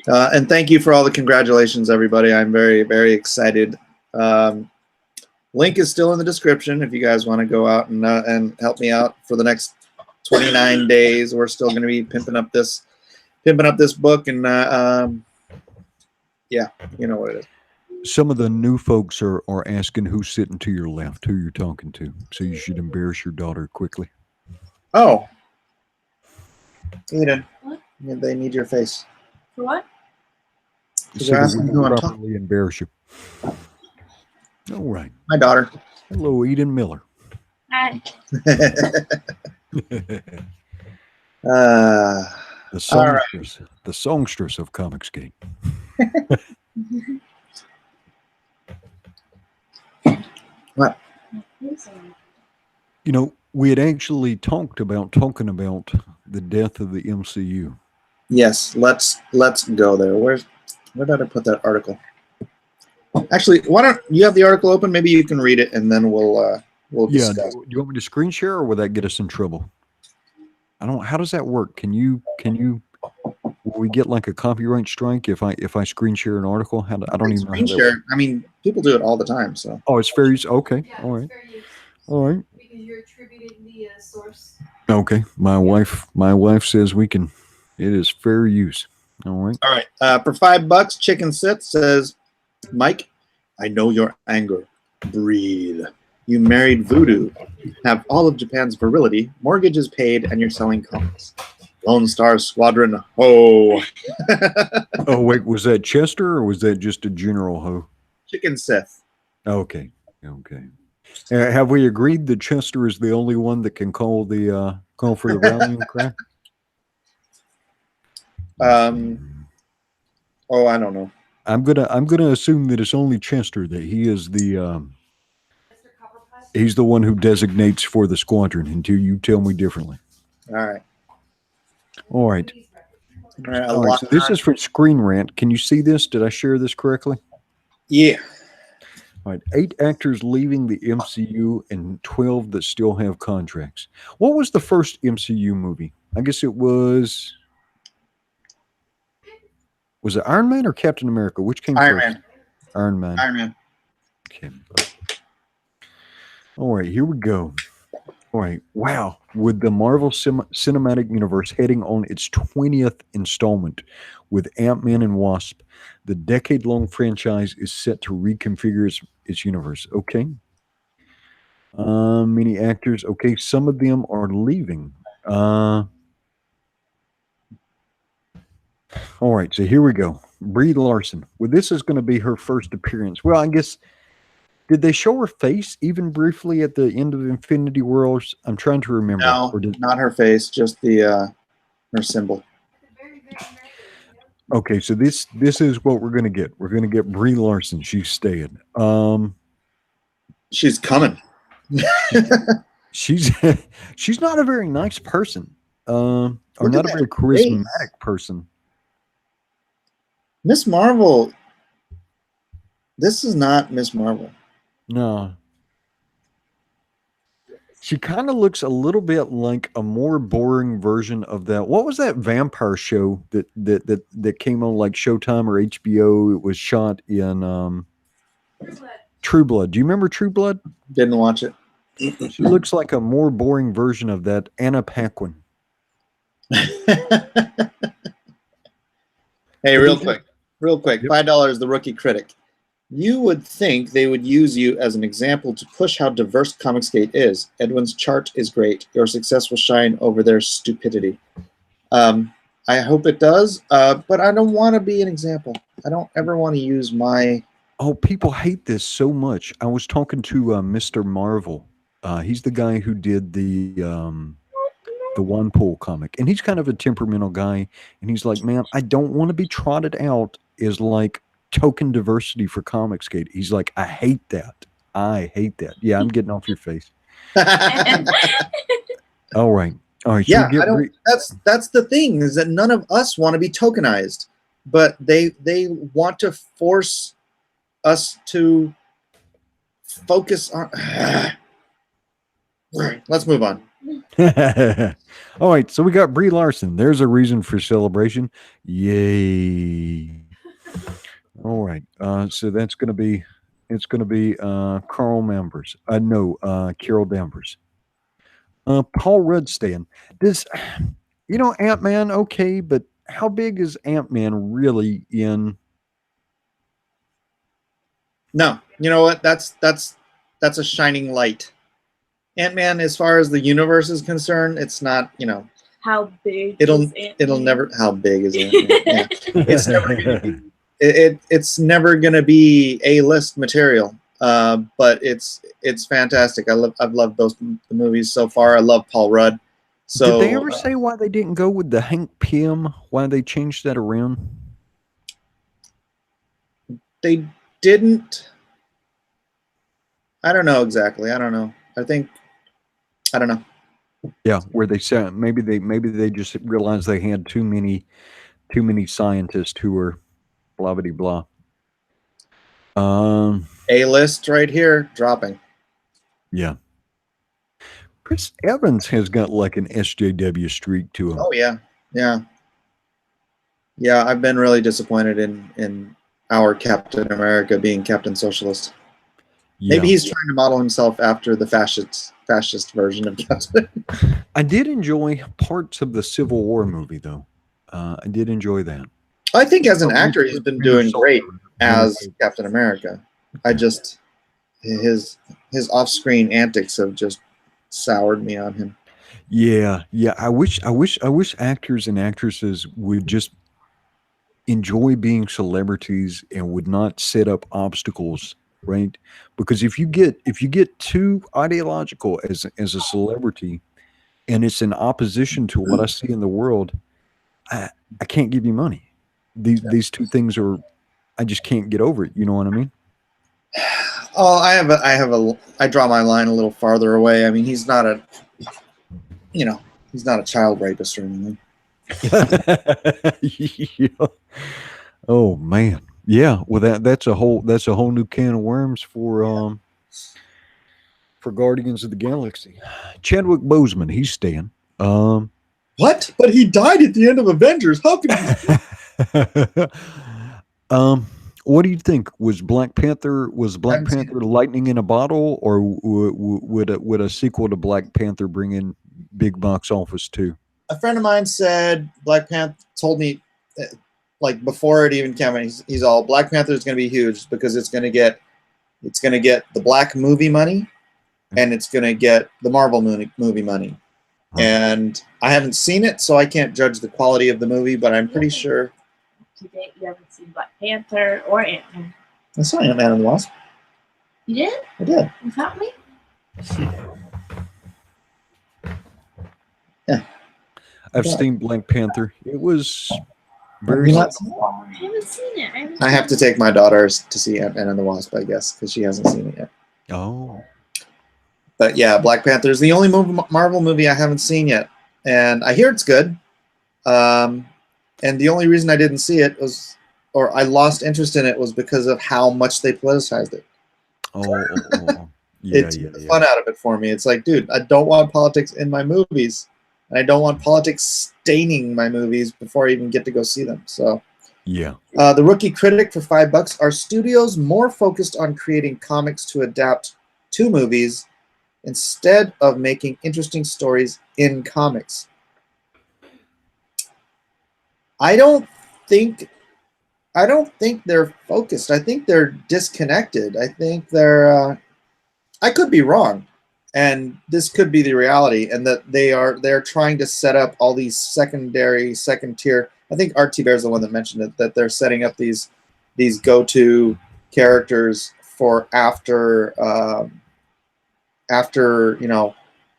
And thank you for all the congratulations, everybody. I'm very, very excited. Link is still in the description if you guys want to go out and help me out for the next 29 days. We're still going to be pimping up this book, and yeah, you know what it is. Some of the new folks are asking who's sitting to your left, who you're talking to. So you should embarrass your daughter quickly. Oh, Eden, what? They need your face. For what? So that we can properly embarrass you. All right. My daughter. Hello, Eden Miller. Hi. The songstress of Comicsgate. What? You know, we had actually talking about the death of the MCU. Yes, let's go there. Where did I put that article? Actually, why don't you have the article open? Maybe you can read it, and then we'll discuss. Do you want me to screen share, or will that get us in trouble? I don't. How does that work? Can you? Will we get like a copyright strike if I screen share an article? I don't even know how that works. I mean, people do it all the time. So. Oh, it's fair use. Okay. Yeah, all right. All right. Because you're attributing the source. Okay. My wife says we can. It is fair use. All right. All right. For $5, Chicken Sith says, Mike, I know your anger. Breathe. You married Voodoo. Have all of Japan's virility. Mortgage is paid, and you're selling comics. Lone Star Squadron, ho. Oh, wait. Was that Chester, or was that just a general ho? Chicken Sith. Okay. Have we agreed that Chester is the only one that can call for the rallying cry? Oh, I don't know. I'm gonna assume that it's only Chester, that he is he's the one who designates for the squadron until you tell me differently. All right. All right. So this is for Screen Rant. Can you see this? Did I share this correctly? Yeah. All right. 8 actors leaving the MCU and 12 that still have contracts. What was the first MCU movie? I guess it was. Was it Iron Man or Captain America? Which came Iron first? Man. Iron Man. Iron Man. Okay. All right, here we go. All right. Wow. With the Marvel Cinematic Universe heading on its 20th installment with Ant-Man and Wasp, the decade-long franchise is set to reconfigure its universe. Okay. Many actors. Okay. Some of them are leaving. All right. So here we go. Brie Larson. Well, this is going to be her first appearance. Well, I guess. Did they show her face even briefly at the end of Infinity Wars? I'm trying to remember. No, not her face, just the her symbol. Okay, so this is what we're gonna get. We're gonna get Brie Larson. She's staying. She's coming. she's not a very nice person. or Look not at a very that charismatic face. person. Miss Marvel. This is not Miss Marvel. No. She kind of looks a little bit like a more boring version of that. What was that vampire show that came on like Showtime or HBO? It was shot in True Blood. Do you remember True Blood? Didn't watch it. She looks like a more boring version of that Anna Paquin. Hey, But real they quick. Yep. $5, the rookie critic. You would think they would use you as an example to push how diverse Comicsgate is. Edwin's chart is great. Your success will shine over their stupidity. I hope it does, but I don't want to be an example. I don't ever want to use my... Oh, people hate this so much. I was talking to Mr. Marvel. He's the guy who did the One Pool comic, and he's kind of a temperamental guy. And he's like, "Man, I don't want to be trotted out as like token diversity for Comicsgate." He's like, "I hate that. I hate that." Yeah, I'm getting off your face. All right. Yeah, I don't. That's the thing, is that none of us want to be tokenized, but they want to force us to focus on. Let's move on. All right, so we got Brie Larson. There's a reason for celebration. Yay! All right, so that's going to be Carl Members. Carol Danvers. Paul Rudd staying. This, Ant-Man, okay, but how big is Ant-Man really in? No, you know what? That's a shining light. Ant-Man, as far as the universe is concerned, it's not. How big? It'll never. How big is Ant-Man? Yeah. It's never gonna be. It's never gonna be A-list material. But it's fantastic. I've loved the movies so far. I love Paul Rudd. So did they ever say why they didn't go with the Hank Pym? Why they changed that around? They didn't. I don't know exactly. I don't know. I don't know. Yeah, where they said maybe they just realized they had too many scientists who were blah blah blah. A-list right here dropping. Yeah. Chris Evans has got like an SJW streak to him. Oh yeah. I've been really disappointed in our Captain America being Captain Socialist. Yeah. Maybe he's trying to model himself after the fascist version of Captain. I did enjoy parts of the Civil War movie, though. I did enjoy that. I think as an actor, he's been doing great as Captain America. I just his off-screen antics have just soured me on him. Yeah. I wish actors and actresses would just enjoy being celebrities and would not set up obstacles, right? Because if you get too ideological as a celebrity, and it's in opposition to what I see in the world, I can't give you money. These two things are, I just can't get over it. You know what I mean? Oh, I draw my line a little farther away. I mean, he's not a child rapist or anything. Yeah. Oh man. Yeah. Well, that's a whole new can of worms for Guardians of the Galaxy. Chadwick Boseman, he's staying. What? But he died at the end of Avengers. How could he? What do you think? Was Black Panther lightning in a bottle, or would a sequel to Black Panther bring in big box office too? A friend of mine said Black Panther told me, like before it even came out, he's all Black Panther is going to be huge because it's going to get the Black movie money, and it's going to get the Marvel movie money. And I haven't seen it, so I can't judge the quality of the movie, but I'm pretty sure. You haven't seen Black Panther or Ant-Man? I saw Ant-Man and the Wasp. You did? I did. Without me? Yeah. I've seen Black Panther. It was very. I haven't seen it. I have to take my daughters to see Ant-Man and the Wasp, I guess, because she hasn't seen it yet. Oh. But yeah, Black Panther is the only Marvel movie I haven't seen yet. and I hear it's good. And the only reason I didn't see it was, or I lost interest in it, was because of how much they politicized it. Oh. It Yeah, took yeah, the yeah. fun out of it for me. It's like, dude, I don't want politics in my movies, and I don't want politics staining my movies before I even get to go see them. So, Yeah. the Rookie Critic for $5. Are studios more focused on creating comics to adapt to movies instead of making interesting stories in comics? I don't think they're focused. I think they're disconnected. I think they're I could be wrong, and this could be the reality, and that they're trying to set up all these second tier. I think Art T Bear is the one that mentioned it, that they're setting up these go-to characters for after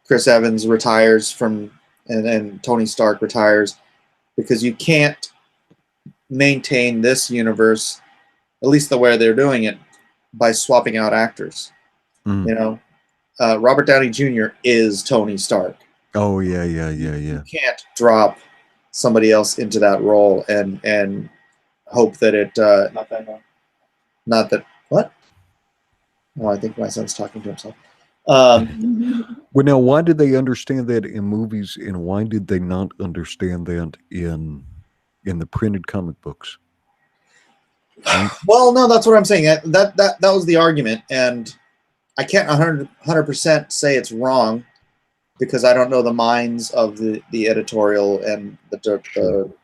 Chris Evans retires from, and Tony Stark retires, because you can't maintain this universe, at least the way they're doing it, by swapping out actors. Mm. You know, Robert Downey Jr. is Tony Stark. Oh, yeah. You can't drop somebody else into that role and hope that it not that what? Oh, I think my son's talking to himself. Well, now, why did they understand that in movies, and why did they not understand that in the printed comic books? Well, no, that's what I'm saying. That was the argument, and I can't 100% say it's wrong, because I don't know the minds of the editorial and the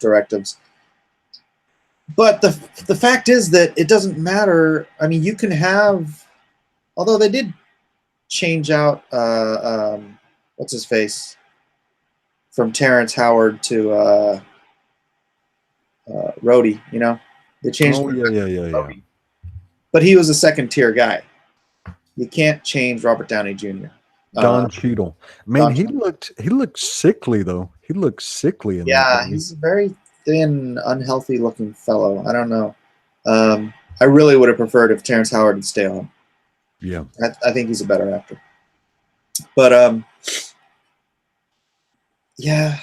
directives. But the fact is that it doesn't matter. I mean, you can have, although they did change out what's his face from Terrence Howard to Rhodey. You know, they changed. Oh, yeah. But he was a second tier guy. You can't change Robert Downey Jr. Don Cheadle. Man, Don he Cheadle. looked sickly though. He looked sickly in that Yeah, movie. he's a very thin, unhealthy looking fellow. I don't know. I really would have preferred if Terrence Howard would stay on. Yeah. I think he's a better actor. But yeah,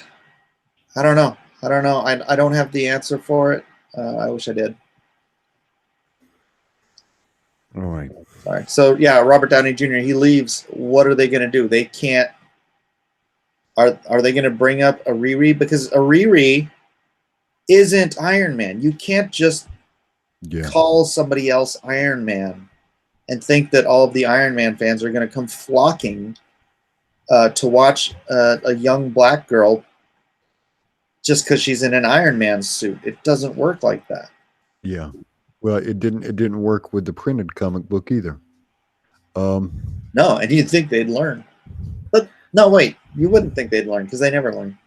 I don't know. I don't have the answer for it. I wish I did. All right. Sorry. So yeah, Robert Downey Jr. He leaves. What are they going to do? They can't. Are they going to bring up a Riri? Because a Riri isn't Iron Man. You can't just call somebody else Iron Man and think that all of the Iron Man fans are going to come flocking to watch a young black girl just because she's in an Iron Man suit. It doesn't work like that. Yeah. Well, it didn't work with the printed comic book either. No, and you'd think they'd learn. But no, wait, you wouldn't think they'd learn, because they never learn.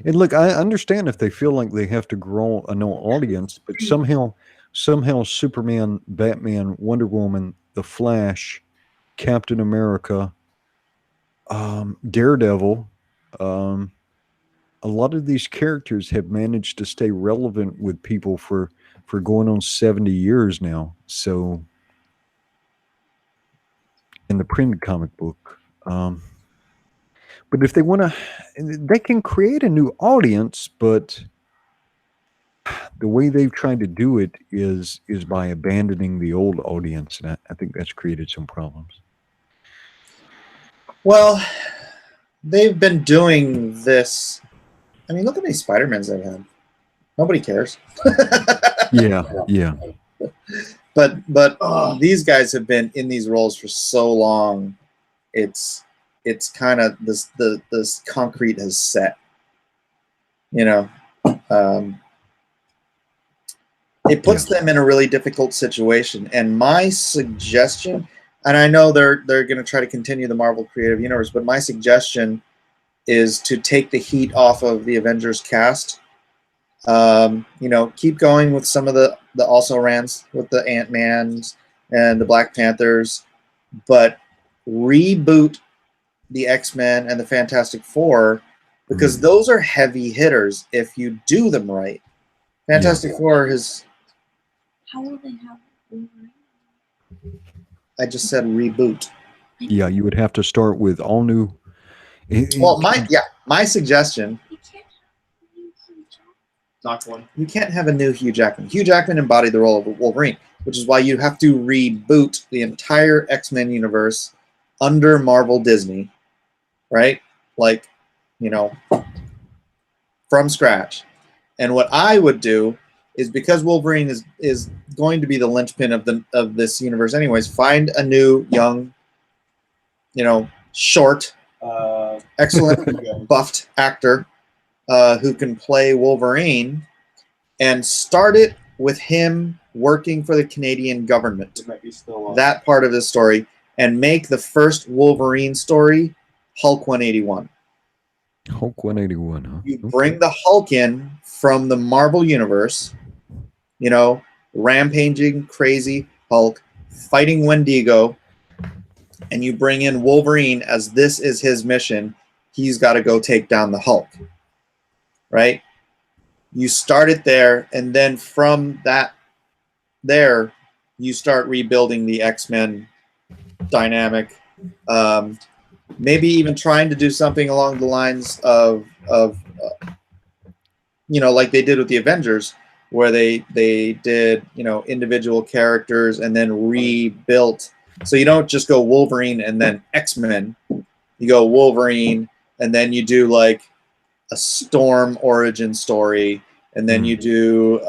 And look, I understand if they feel like they have to grow a new audience, but somehow Superman, Batman, Wonder Woman, The Flash, Captain America, Daredevil, a lot of these characters have managed to stay relevant with people for going on 70 years now. So in the printed comic book, but if they want to, they can create a new audience, but the way they've tried to do it is by abandoning the old audience, and I think that's created some problems. Well, they've been doing this. I mean, look how many Spider-Mans they've had. Nobody cares. Yeah. But these guys have been in these roles for so long. It's kind of this concrete has set. You know, it puts them in a really difficult situation. And my suggestion, and I know they're going to try to continue the Marvel Creative Universe, but my suggestion is to take the heat off of the Avengers cast. Keep going with some of the also rans with the Ant-Mans and the Black Panthers, but reboot the X-Men and the Fantastic Four, because those are heavy hitters if you do them right. Fantastic Four has... How will they have Wolverine? I just said reboot. Yeah, you would have to start with all new. Well, my suggestion. You can't have you can Knock one. You can't have a new Hugh Jackman. Hugh Jackman embodied the role of Wolverine, which is why you have to reboot the entire X-Men universe under Marvel Disney, right? Like, you know, from scratch. And what I would do is, because Wolverine is going to be the linchpin of this universe anyways, find a new young, you know, short, excellent buffed actor who can play Wolverine, and start it with him working for the Canadian government. It might be still on. That part of the story, and make the first Wolverine story Hulk 181. Hulk 181, huh? You bring the Hulk in from the Marvel universe, you know, rampaging, crazy Hulk, fighting Wendigo, and you bring in Wolverine as this is his mission. He's got to go take down the Hulk, right? You start it there, and then from that there, you start rebuilding the X-Men dynamic. Maybe even trying to do something along the lines of you know, like they did with the Avengers, where they did, you know, individual characters and then rebuilt. So you don't just go Wolverine and then X-Men. You go Wolverine and then you do like a Storm origin story, and then you do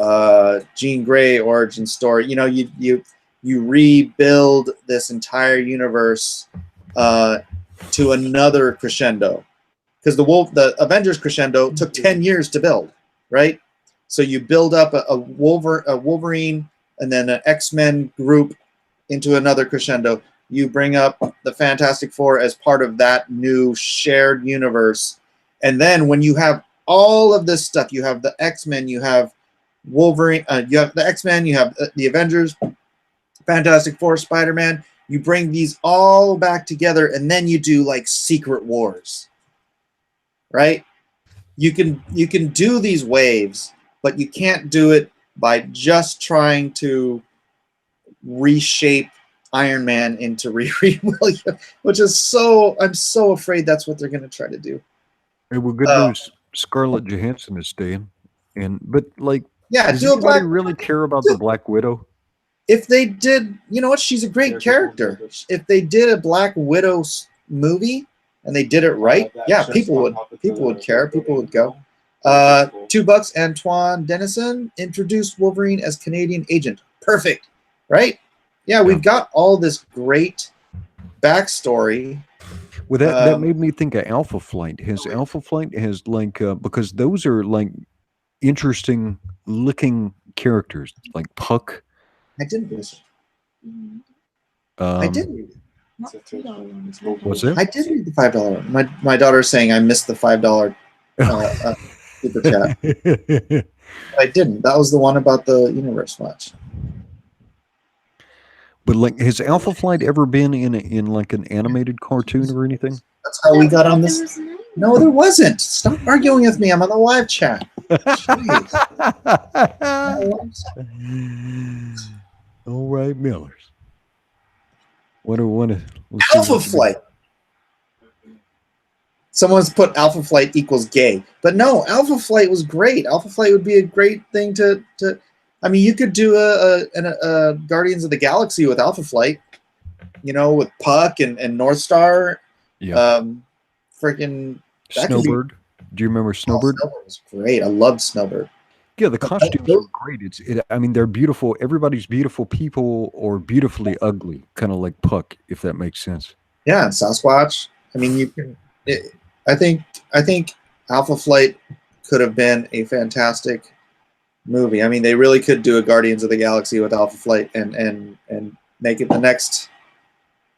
Jean Grey origin story. You know, you rebuild this entire universe to another crescendo, because the Avengers crescendo took 10 years to build, right? So you build up a Wolverine and then an X-Men group into another crescendo. You bring up the Fantastic Four as part of that new shared universe. And then when you have all of this stuff, you have the X-Men, you have Wolverine, you have the X-Men, you have the Avengers, Fantastic Four, Spider-Man. You bring these all back together, and then you do like Secret Wars, right? You can do these waves, but you can't do it by just trying to reshape Iron Man into Riri Williams, which is I'm so afraid that's what they're going to try to do. Hey, well, good news. Scarlett Johansson is staying, but like, Yeah, does do a anybody Black. really care about the Black Widow? If they did, you know what? She's a great character. If they did a Black Widow movie and they did it right, yeah, people would care. People would go. $2. Antoine Dennison introduced Wolverine as Canadian agent. Perfect, right? Yeah, we've got all this great backstory. Well, that made me think of Alpha Flight. Alpha Flight has like because those are like interesting looking characters, like Puck. I didn't read it. I Um, did read it. not $2. What's that? I did read the $5. My daughter's saying I missed the $5 super chat. I didn't. That was the one about the universe watch. But like, has Alpha Flight ever been in like an animated cartoon or anything? That's how we got on this. There was an No, there wasn't. Stop arguing with me. I'm on the live chat. All right, Millers. What? Alpha Flight. Someone's put Alpha Flight equals gay, but no, Alpha Flight was great. Alpha Flight would be a great thing to. I mean, you could do a Guardians of the Galaxy with Alpha Flight, you know, with Puck and North Star. Yeah. Freaking Snowbird. Do you remember Snowbird? Snowbird was great. I loved Snowbird. Yeah, the costumes are great. I mean, they're beautiful. Everybody's beautiful people or beautifully ugly, kind of like Puck, if that makes sense. Yeah, and Sasquatch. I mean, you can. I think Alpha Flight could have been a fantastic movie. I mean, they really could do a Guardians of the Galaxy with Alpha Flight and make it the next.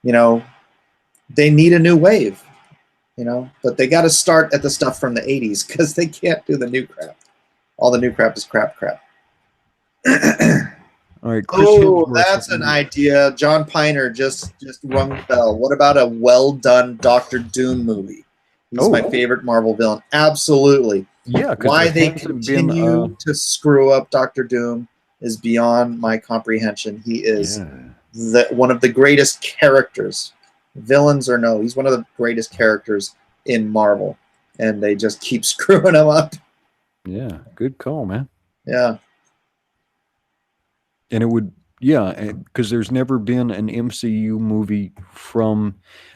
You know, they need a new wave. You know, but they got to start at the stuff from the '80s because they can't do the new crap. All the new crap is crap. All right. Chris Oh, Hemsworth. that's an idea. John Piner just rung the bell. What about a well-done Doctor Doom movie? He's my favorite Marvel villain. Absolutely. Yeah. Why they continue to screw up Doctor Doom is beyond my comprehension. He is one of the greatest characters, villains or no, he's one of the greatest characters in Marvel, and they just keep screwing them up. Yeah, good call, man. Yeah. And it would, yeah, because there's never been an MCU movie from.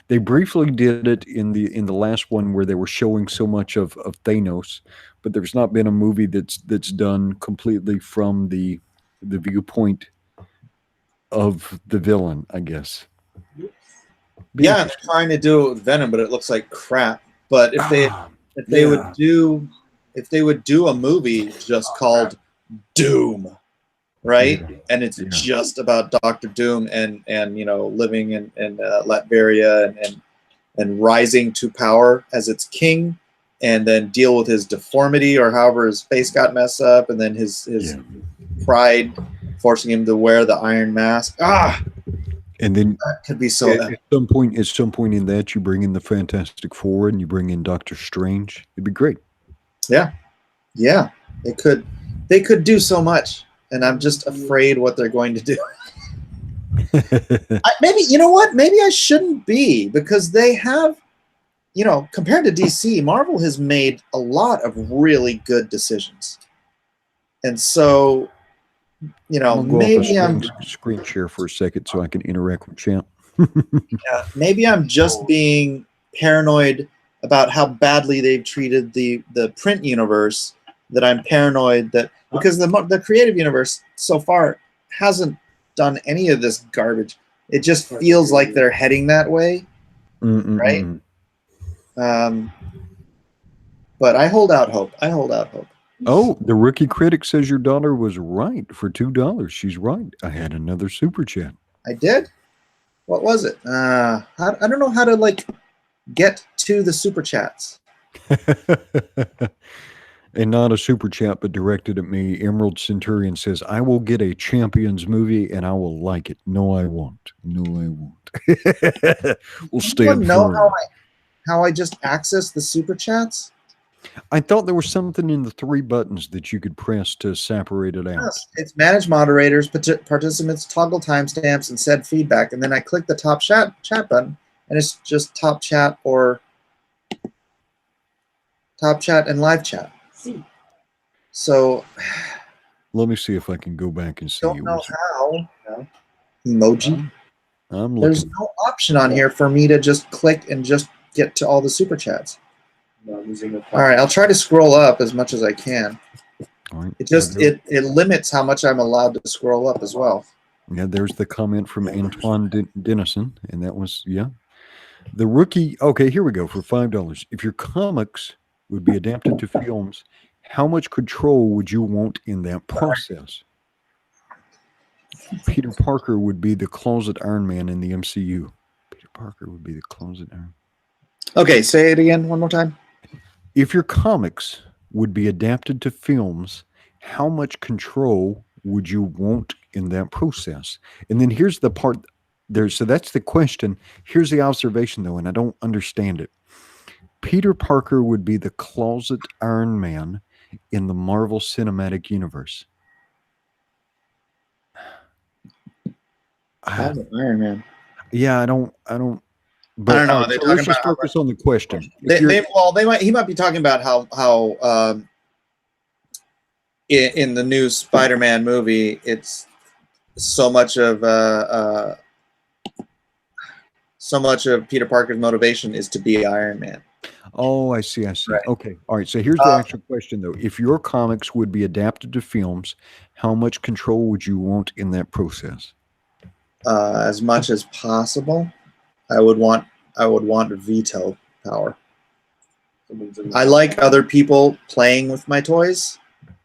They briefly did it in the last one where they were showing so much of Thanos, but there's not been a movie that's done completely from the viewpoint of the villain, I guess. Be Yeah, they're interesting. trying to do it with Venom, but it looks like crap. But if they Yeah. would do a movie just called Doom, right? Yeah. And it's Yeah. just about Doctor Doom and living in Latveria and rising to power as its king, and then deal with his deformity or however his face got messed up, and then his pride forcing him to wear the iron mask. And then That could be so at some point in that, you bring in the Fantastic Four and you bring in Doctor Strange. It'd be great. Yeah, they could do so much, and I'm just afraid what they're going to do. Maybe, you know what? Maybe I shouldn't be, because they have, compared to DC, Marvel has made a lot of really good decisions, and so, I'll go maybe off I'm a screen share for a second so I can interact with chat. maybe I'm just being paranoid about how badly they've treated the print universe, that I'm paranoid that, because the creative universe so far hasn't done any of this garbage. It just feels like they're heading that way, right? But I hold out hope. Oh, the rookie critic says your daughter was right for $2. She's right. I had another super chat. I did. What was it? I don't know how to get to the super chats. And not a super chat, but directed at me. Emerald Centurion says, I will get a Champions movie and I will like it. No, I won't. We'll stand know firm. how I just access the super chats? I thought there was something in the 3 buttons that you could press to separate it out. Yes, it's manage moderators, participants, toggle timestamps, and send feedback. And then I click the top chat button, and it's just top chat and live chat. So Let me see if I can go back and see. Don't know how. Emoji. I'm There's looking. no option on here for me to just click and just get to all the super chats. All right, I'll try to scroll up as much as I can. All right. It just it limits how much I'm allowed to scroll up as well. Yeah, there's the comment from Antoine Dennison, and that was the rookie. Okay, here we go for $5. If your comics would be adapted to films, how much control would you want in that process? Peter Parker would be the closet Iron Man in the MCU. Peter Parker would be the closet Iron. Okay, say it again one more time. If your comics would be adapted to films, how much control would you want in that process? And then here's the part there. So that's the question. Here's the observation, though, and I don't understand it. Peter Parker would be the closet Iron Man in the Marvel Cinematic Universe. Iron Man. Yeah, I don't. But I don't know. right, so let's just focus on the question. He might be talking about how in the new Spider-Man movie, it's so much of Peter Parker's motivation is to be Iron Man. Oh, I see. Right. Okay. All right. So here's the actual question, though. If your comics would be adapted to films, how much control would you want in that process? As much as possible. I would want veto power. I like other people playing with my toys,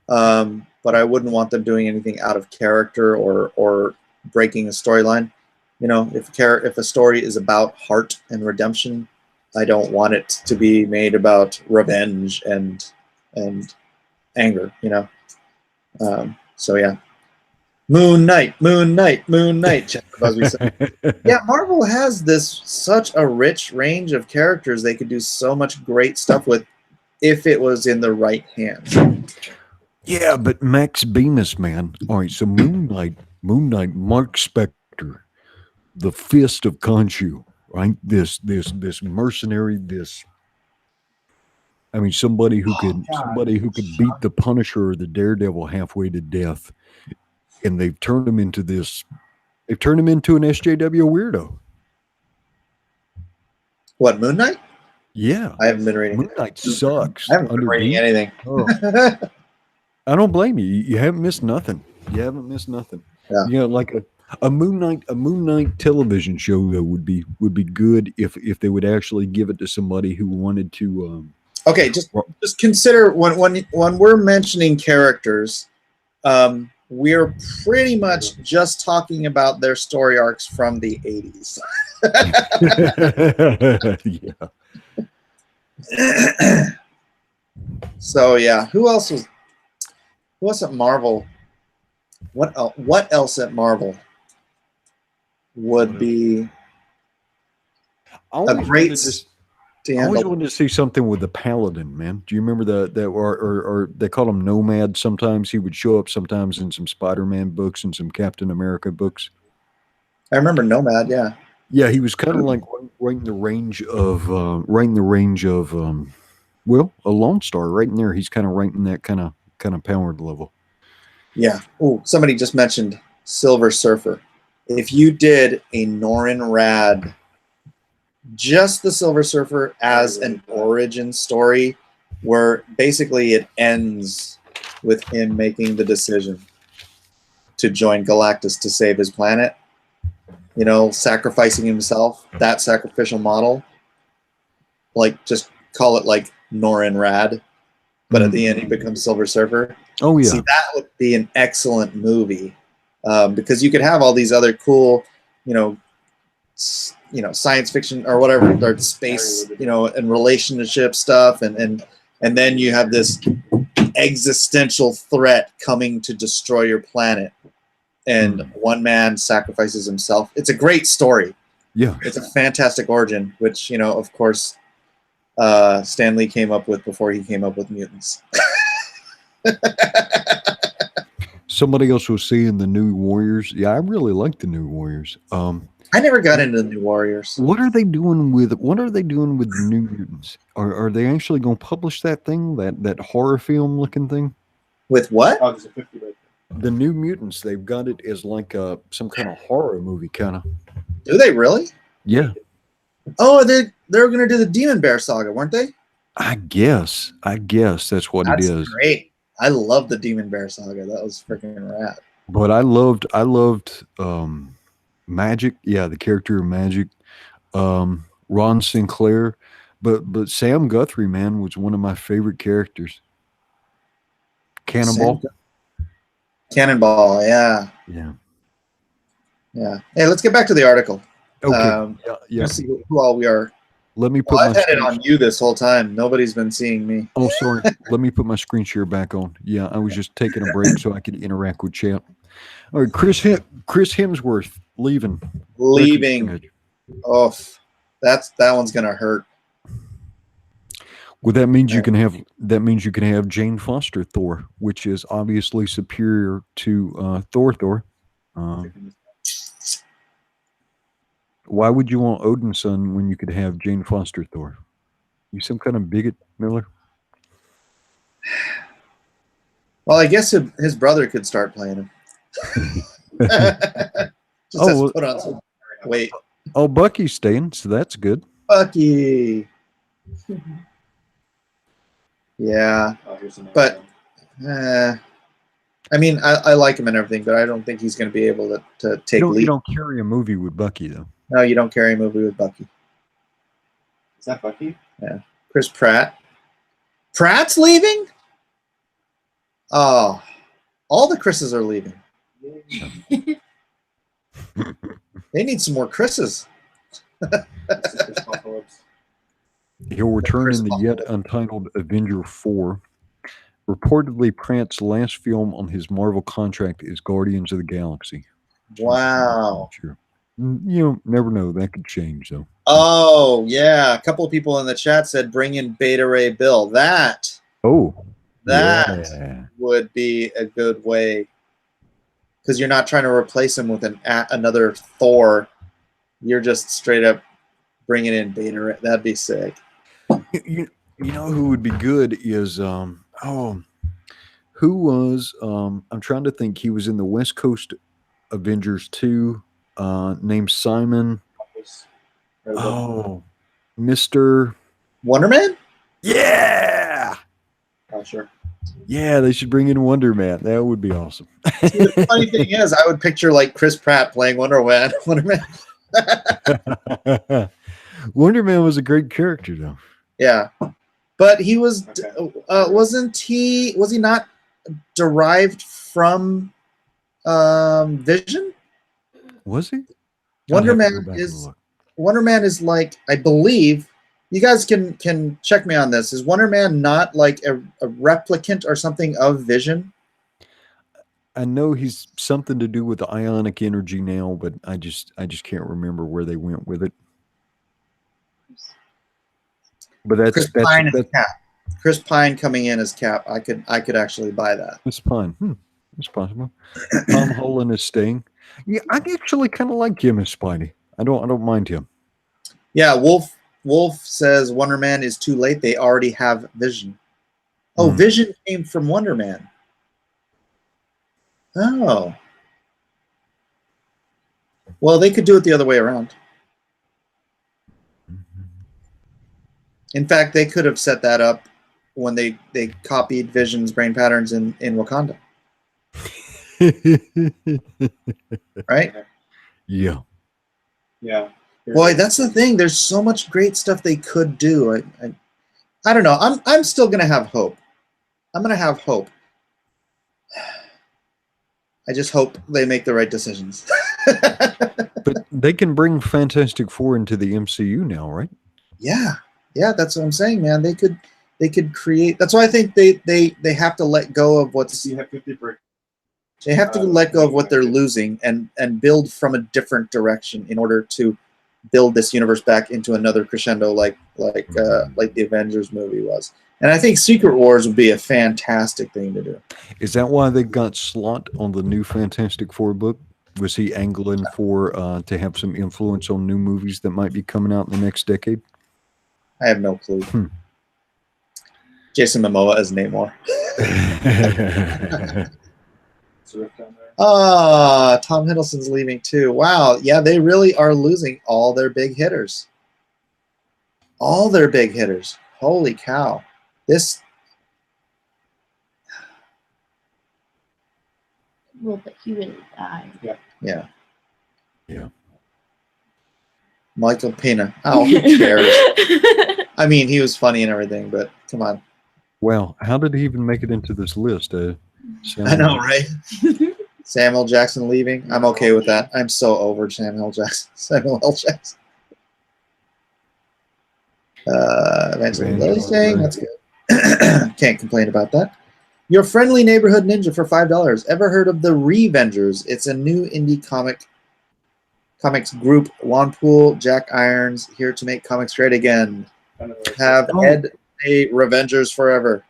but I wouldn't want them doing anything out of character or breaking a storyline. If a story is about heart and redemption, I don't want it to be made about revenge and anger. So yeah. Moon Knight. Chester Busby said. Yeah, Marvel has such a rich range of characters they could do so much great stuff with if it was in the right hands. Yeah, but Max Bemis, man. All right, so Moon Knight, Mark Spector, the Fist of Khonshu, right? This mercenary, this I mean, somebody who could beat the Punisher or the Daredevil halfway to death, and they've turned him into this. They've turned him into an SJW weirdo. What, Moon Knight? Yeah, I haven't been reading. Moon Knight sucks. I haven't been reading anything. Oh, I don't blame you. You haven't missed nothing. You haven't missed nothing. Yeah. You know, like a Moon Knight television show though would be good if they would actually give it to somebody who wanted to. Okay, just consider when we're mentioning characters, we're pretty much just talking about their story arcs from the 80s. Yeah. So yeah, who else at Marvel? What else at Marvel would be a great I always wanted to see something with the Paladin, man. Do you remember that or they call him Nomad sometimes? He would show up sometimes in some Spider-Man books and some Captain America books. I remember Nomad, yeah. Yeah, he was kind of like right in the range of well, a Lone Star right in there. He's kind of right in that kind of powered level. Yeah. Oh, somebody just mentioned Silver Surfer. If you did a Norrin Rad, just the Silver Surfer as an origin story, where basically it ends with him making the decision to join Galactus to save his planet, you know, sacrificing himself, that sacrificial model, like just call it like Norrin Rad, but at the end he becomes Silver Surfer. Oh yeah. See, that would be an excellent movie, because you could have all these other cool, science fiction or whatever, or space, and relationship stuff, and then you have this existential threat coming to destroy your planet, and one man sacrifices himself. It's a great story. Yeah, it's a fantastic origin, which of course, Stan Lee came up with before he came up with mutants. Somebody else was seeing the New Warriors. Yeah, I really like the New Warriors. I never got into the New Warriors. What are they doing with the New Mutants? Are they actually going to publish that thing, that horror film looking thing? With what? Oh, there's a 50 right there. The New Mutants. They've got it as like some kind of horror movie, kind of. Do they really? Yeah. Oh, they're going to do the Demon Bear saga, weren't they? I guess that's what it is. Great. I love the Demon Bear saga. That was freaking rad. But I loved Magic. Yeah, the character of Magic. Ron Sinclair. But Sam Guthrie, man, was one of my favorite characters. Cannonball. Cannonball, yeah. Yeah. Yeah. Hey, let's get back to the article. Okay. Yeah. Let's see who all we are. Let me put I've had it on you this whole time. Nobody's been seeing me. Oh, sorry. Let me put my screen share back on. Yeah, I was just taking a break so I could interact with chat. All right, Chris Hemsworth leaving. Oh, that one's gonna hurt. Well, that means you can have Jane Foster Thor, which is obviously superior to Thor. Why would you want Odin's son when you could have Jane Foster Thor? You some kind of bigot, Miller? Well, I guess his brother could start playing him. Put on some weight. Oh, Bucky's staying, so that's good. Bucky. Yeah, but I mean, I like him and everything, but I don't think he's going to be able to take lead. You don't carry a movie with Bucky, though. No, you don't carry a movie with Bucky. Is that Bucky? Yeah. Chris Pratt. Pratt's leaving? Oh, all the Chris's are leaving. They need some more Chris's. He'll return in the yet untitled Avenger 4. Reportedly, Pratt's last film on his Marvel contract is Guardians of the Galaxy. Wow. Sure. You never know. That could change, though. Oh, yeah. A couple of people in the chat said bring in Beta Ray Bill. That would be a good way. Because you're not trying to replace him with another Thor. You're just straight up bringing in Beta Ray. That'd be sick. You know who would be good is who was I'm trying to think. He was in the West Coast Avengers 2, named Simon. Oh, Mr. Wonder Man? Yeah. Oh, sure. Yeah, they should bring in Wonder Man. That would be awesome. See, the funny thing is, I would picture like Chris Pratt playing Wonder Man. Wonder Man. Wonder Man was a great character, though. Yeah, but he was Okay. was he not derived from Vision? Was he? Wonder I'd have to Man go back and is look. Wonder Man is like, I believe, you guys can check me on this. Is Wonder Man not like a replicant or something of Vision? I know he's something to do with the ionic energy now, but I just can't remember where they went with it. But Chris Pine as Cap. Chris Pine coming in as Cap. I could actually buy that. that's fine. It's possible. Tom Holland is staying. Yeah, I actually kind of like him as Spidey. I don't mind him. Yeah, Wolf says Wonder Man is too late. They already have Vision. Oh, Vision came from Wonder Man. Oh. Well, they could do it the other way around. In fact, they could have set that up when they copied Vision's brain patterns in Wakanda. Right? Yeah. Yeah. Boy, that's the thing. There's so much great stuff they could do. I don't know. I'm still gonna have hope. I'm gonna have hope. I just hope they make the right decisions. But they can bring Fantastic Four into the MCU now, right? Yeah, that's what I'm saying, man. They could create. That's why I think they have to let go of what's. You have 50 brick. They have to let go of what they're losing and build from a different direction in order to build this universe back into another crescendo like the Avengers movie was. And I think Secret Wars would be a fantastic thing to do. Is that why they got Slott on the new Fantastic Four book? Was he angling for to have some influence on new movies that might be coming out in the next decade? I have no clue. Jason Momoa as Namor. Tom Hiddleston's leaving too. Wow. Yeah, they really are losing all their big hitters. All their big hitters. Holy cow. This. Well, but he really died. Yeah. Yeah. Michael Pena. Oh, who cares? I mean, he was funny and everything, but come on. Well, how did he even make it into this list? I know, right? Samuel Jackson leaving. I'm okay with that. I'm so over Samuel L. Jackson. Eventually Lily staying. That's good. Can't complain about that. Your friendly neighborhood ninja for $5. Ever heard of the Revengers? It's a new indie comics group. Juan Poole, Jack Irons, here to make comics great again. Have Ed say Revengers forever.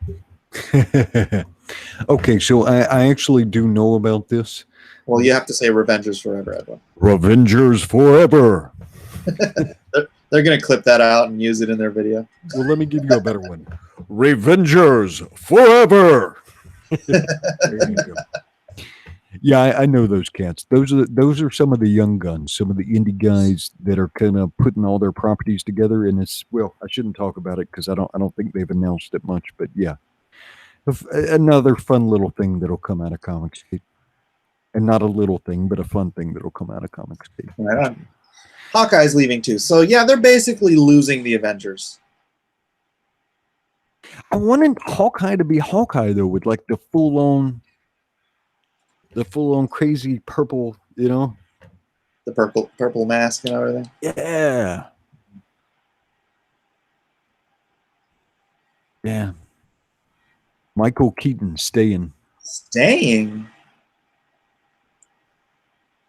Okay, so I actually do know about this. Well, you have to say Revengers forever, Edwin. Revengers forever. They're going to clip that out and use it in their video. Well, let me give you a better one. Revengers forever. There you go. Yeah, I know those cats. Those are some of the young guns, some of the indie guys that are kind of putting all their properties together. And it's, well, I shouldn't talk about it because I don't think they've announced it much. But yeah, another fun little thing that'll come out of Comicsgate, and not a little thing, but a fun thing that'll come out of Comicsgate. Right on. Hawkeye's leaving too, so yeah, they're basically losing the Avengers. I wanted Hawkeye to be Hawkeye though, with like the full on crazy purple, you know, The purple mask and everything. yeah. Michael Keaton staying.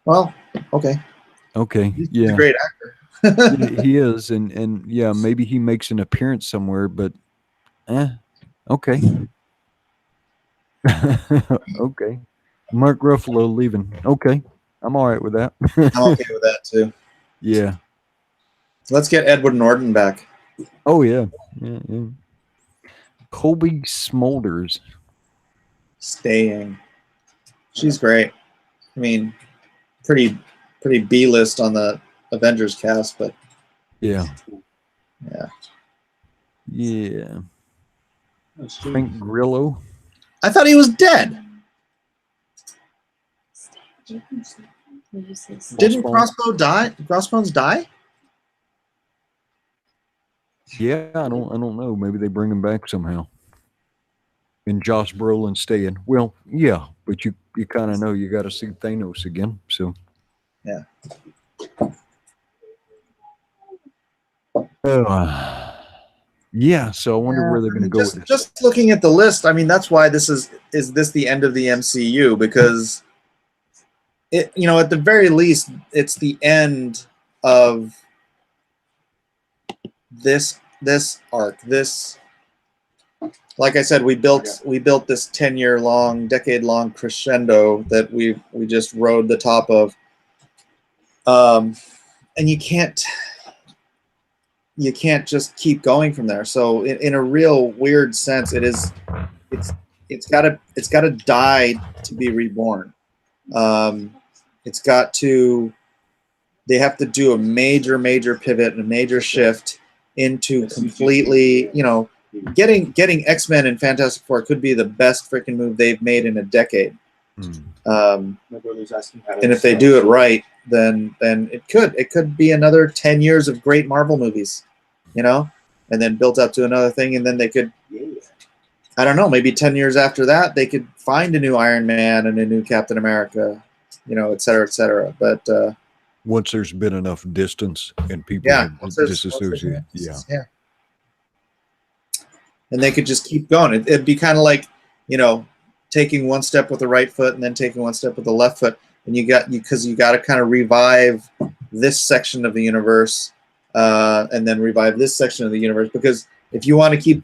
Well, okay. Okay, He's yeah, a great actor. he is, and yeah, maybe he makes an appearance somewhere, but okay. Okay. Mark Ruffalo leaving. Okay. I'm all right with that. I'm okay with that too. Yeah. So let's get Edward Norton back. Oh yeah. Yeah. Colby Smulders. Staying. She's great. I mean, pretty B-list on the Avengers cast, but Yeah. yeah. Yeah. That's Frank Grillo. I thought he was dead. Didn't Crossbones die? Yeah, I don't know. Maybe they bring him back somehow. And Josh Brolin staying. Well, yeah, but you kind of know you got to see Thanos again. So Yeah. Yeah. So I wonder where they're going to go with this. Just looking at the list, I mean, that's why this is this the end of the MCU, because it, you know, at the very least, it's the end of this arc. This, like I said, we built this 10-year long, decade long crescendo that we just rode the top of, and you can't just keep going from there. So in a real weird sense, it's got to die to be reborn. It's got to. They have to do a major pivot and a major shift into completely, you know, getting X-Men and Fantastic Four could be the best freaking move they've made in a decade. My brother's asking how to And if they do it right, then it could be another 10 years of great Marvel movies, you know, and then built up to another thing, and then they could, I don't know, maybe 10 years after that, they could find a new Iron Man and a new Captain America, you know, et cetera, et cetera. But once there's been enough distance and people have disassociated, yeah. And they could just keep going. It'd be kind of like, you know, taking one step with the right foot and then taking one step with the left foot, and you got to kind of revive this section of the universe, and then revive this section of the universe, because if you want to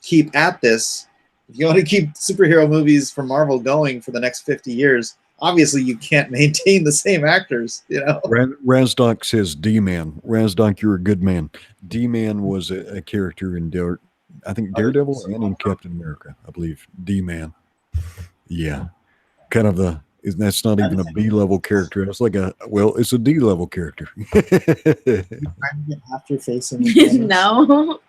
keep at this, if you want to keep superhero movies from Marvel going for the next 50 years, obviously you can't maintain the same actors, you know. Razdock says D-Man. Razdock, you're a good man. D-Man was a character in Daredevil and in Captain America, I believe. D-Man. Yeah. Kind of that's not even a B-level character. It's like it's a D-level character. Trying to get half your face in the camera? No.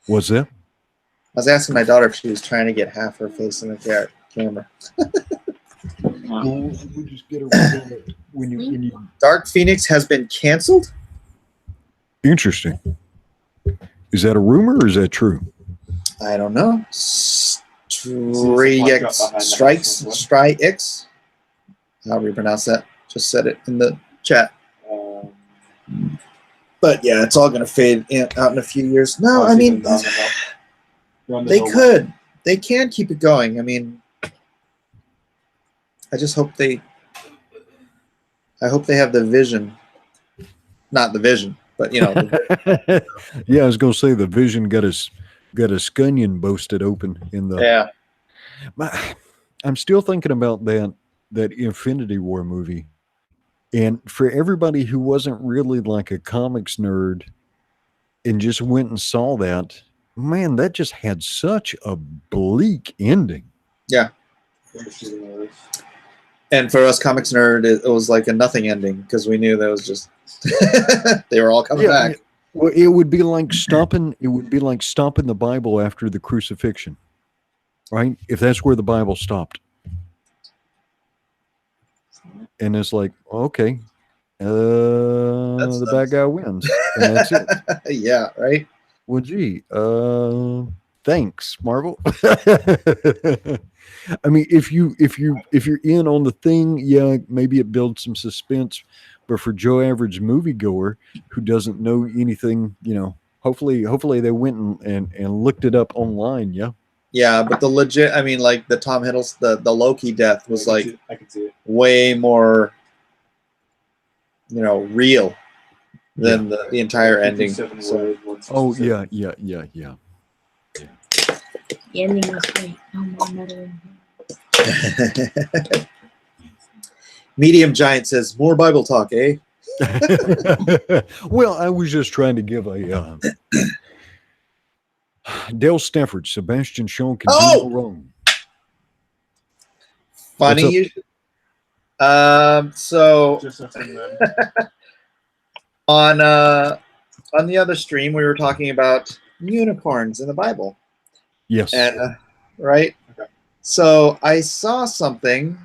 What's that? I was asking my daughter if she was trying to get half her face in the camera. We'll just get her when you. Dark Phoenix has been canceled? Interesting. Is that a rumor or is that true? I don't know. Strikes. However you pronounce that. Just said it in the chat. But yeah, it's all going to fade out in a few years. No, I mean, they can keep it going. I mean, I just hope they have the vision. Not the vision, but you know. Yeah, I was going to say the Vision got a scunion boasted open in the. Yeah. I'm still thinking about that Infinity War movie, and for everybody who wasn't really like a comics nerd, and just went and saw that, man, that just had such a bleak ending. Yeah. And for us comics nerd, it was like a nothing ending, because we knew that was just they were all coming back. Well, it would be like stopping. It would be like stopping the Bible after the crucifixion, right? If that's where the Bible stopped, and it's like, okay, the bad guy wins, and that's it. Yeah, right. Well, gee, thanks, Marvel. I mean, if you're in on the thing, yeah, maybe it builds some suspense. But for Joe average moviegoer who doesn't know anything, you know, hopefully they went and looked it up online. Yeah. Yeah, but the legit, I mean, like the Tom Hiddleston, the Loki death was like I can see it. way more, you know, real than the entire ending. So, Oh yeah. The ending was great. No more meddling. Medium Giant says, more Bible talk, eh? Well, I was just trying to give a Dale Stafford, Sebastian Shaw can Oh! do no wrong. Funny What's you. So Just a thing then. on the other stream, we were talking about unicorns in the Bible, Yes. and right. Okay. So I saw something,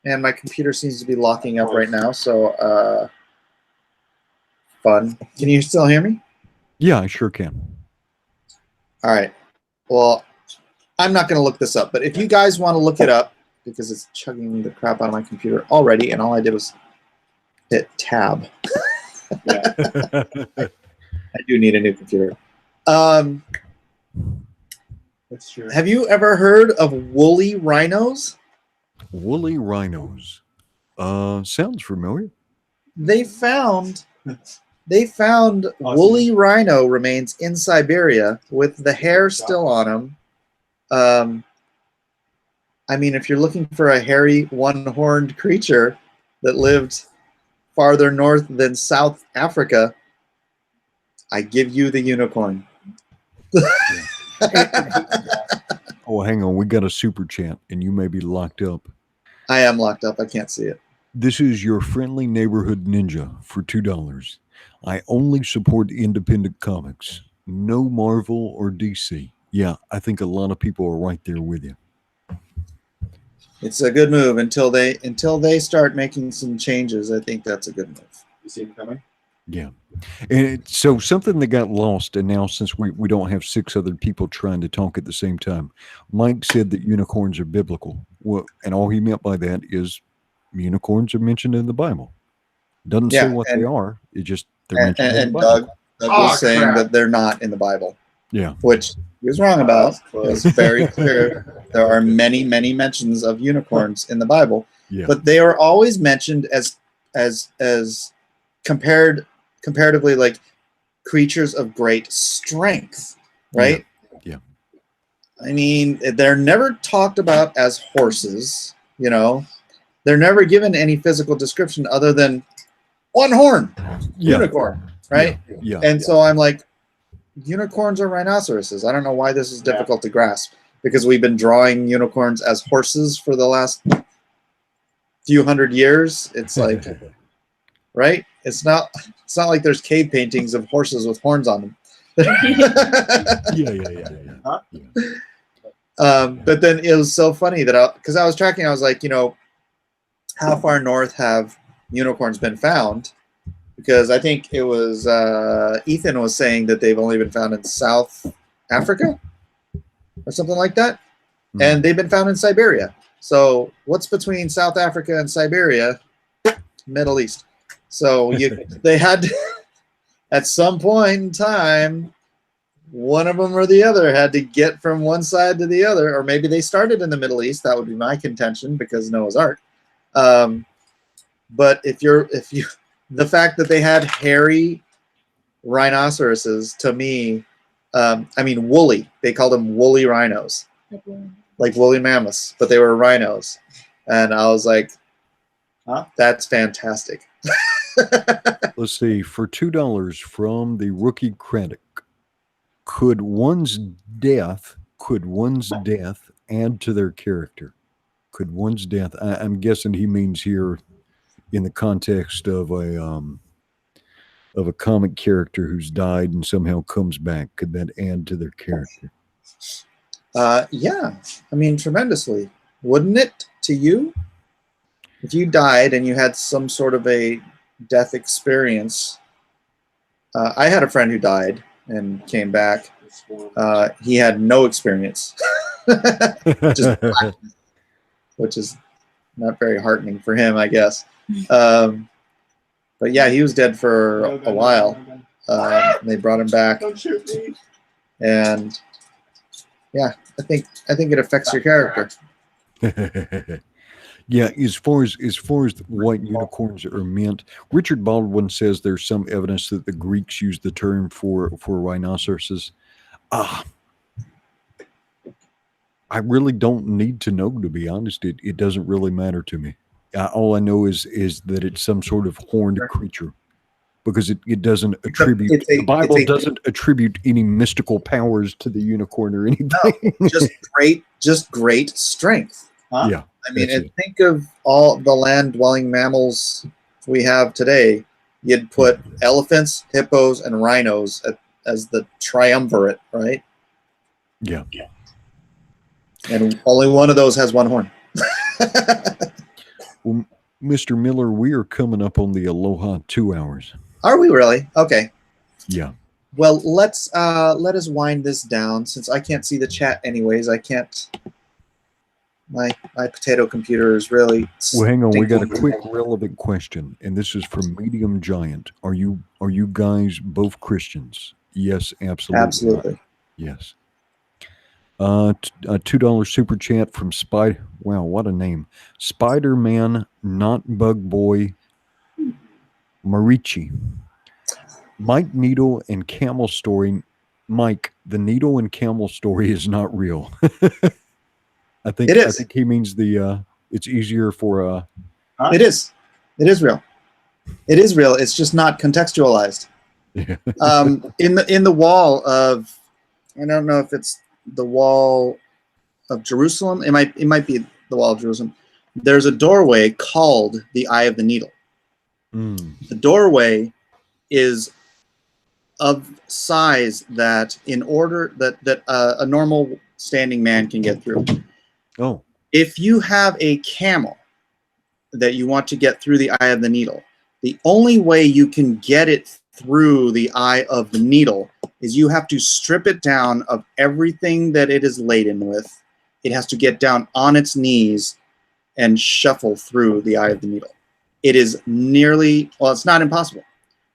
and my computer seems to be locking up right now. So fun. Can you still hear me? Yeah, I sure can. All right. Well, I'm not going to look this up, but if you guys want to look it up, because it's chugging the crap out of my computer already, and all I did was hit tab. Yeah. I do need a new computer. That's true. Have you ever heard of woolly rhinos? Woolly rhinos. Sounds familiar. They found woolly rhino remains in Siberia with the hair still on them. I mean, if you're looking for a hairy, one-horned creature that lived farther north than South Africa, I give you the unicorn. Oh, hang on. We got a super chat, and you may be locked up. I am locked up. I can't see it. This is your friendly neighborhood ninja for $2. I only support independent comics. No Marvel or DC. Yeah, I think a lot of people are right there with you. It's a good move until they start making some changes. I think that's a good move. You see him coming? Yeah. And so something that got lost, and now since we don't have 6 other people trying to talk at the same time, Mike said that unicorns are biblical. Well, and all he meant by that is unicorns are mentioned in the Bible. Doesn't say what they are. It just they're mentioned in the Bible. Doug was saying that they're not in the Bible. Yeah. Which he was wrong about. It's very clear. There are many, many mentions of unicorns in the Bible. Yeah. But they are always mentioned as comparatively like creatures of great strength, right? Yeah. I mean, they're never talked about as horses, you know. They're never given any physical description other than one horn, unicorn, right? Yeah. And so I'm like, unicorns are rhinoceroses. I don't know why this is difficult to grasp, because we've been drawing unicorns as horses for the last few hundred years. It's like, right? It's not like there's cave paintings of horses with horns on them. But then it was so funny that because I was tracking, I was like, you know, how far north have unicorns been found? Because I think it was Ethan was saying that they've only been found in South Africa or something like that. And they've been found in Siberia. So what's between South Africa and Siberia? Middle East. So they had to, at some point in time, one of them or the other had to get from one side to the other, or maybe they started in the Middle East. That would be my contention, because Noah's Ark. But the fact that they had hairy rhinoceroses, to me, I mean woolly. They called them woolly rhinos, like woolly mammoths, but they were rhinos, and I was like, that's fantastic. Let's see. For $2 from the rookie critic, could one's death add to their character? Could one's death? I'm guessing he means here in the context of a comic character who's died and somehow comes back. Could that add to their character? Yeah, I mean, tremendously. Wouldn't it to you? If you died and you had some sort of a death experience. I had a friend who died and came back. He had no experience, which is not very heartening for him, I guess. But yeah, he was dead for a while. They brought him back. Don't shoot me. And yeah, I think it affects your character. Yeah, as far as what unicorns are meant, Richard Baldwin says there's some evidence that the Greeks used the term for rhinoceroses. I really don't need to know, to be honest. It doesn't really matter to me. All I know is that it's some sort of horned creature. because it doesn't attribute the Bible doesn't attribute any mystical powers to the unicorn or anything. No, just great strength. Huh? Yeah. I mean, That's and think of all the land-dwelling mammals we have today. You'd put elephants, hippos, and rhinos as the triumvirate, right? Yeah. And only one of those has one horn. Well, Mr. Miller, we are coming up on the Aloha 2 hours. Are we really? Okay. Yeah. Well, let us wind this down since I can't see the chat anyways. I can't. My potato computer is really. Well, hang on. We got a stinking. quick relevant question, and this is from Medium Giant. Are you guys both Christians? Yes, absolutely. Absolutely. Yes. A $2 super chat from Spider. Wow, what a name! Spider-Man, not Bug Boy. Marichi. Mike Needle and Camel Story. Mike, the Needle and Camel Story is not real. I think It is. I think he means the. It's easier for. It is. It is real. It is real. It's just not contextualized. In the wall of, I don't know if it's the wall of Jerusalem. It might be the wall of Jerusalem. There's a doorway called the Eye of the Needle. The doorway is of size that in order that a normal standing man can get through. Oh. If you have a camel that you want to get through the eye of the needle, the only way you can get it through the eye of the needle is you have to strip it down of everything that it is laden with. It has to get down on its knees and shuffle through the eye of the needle. It is nearly, well, it's not impossible.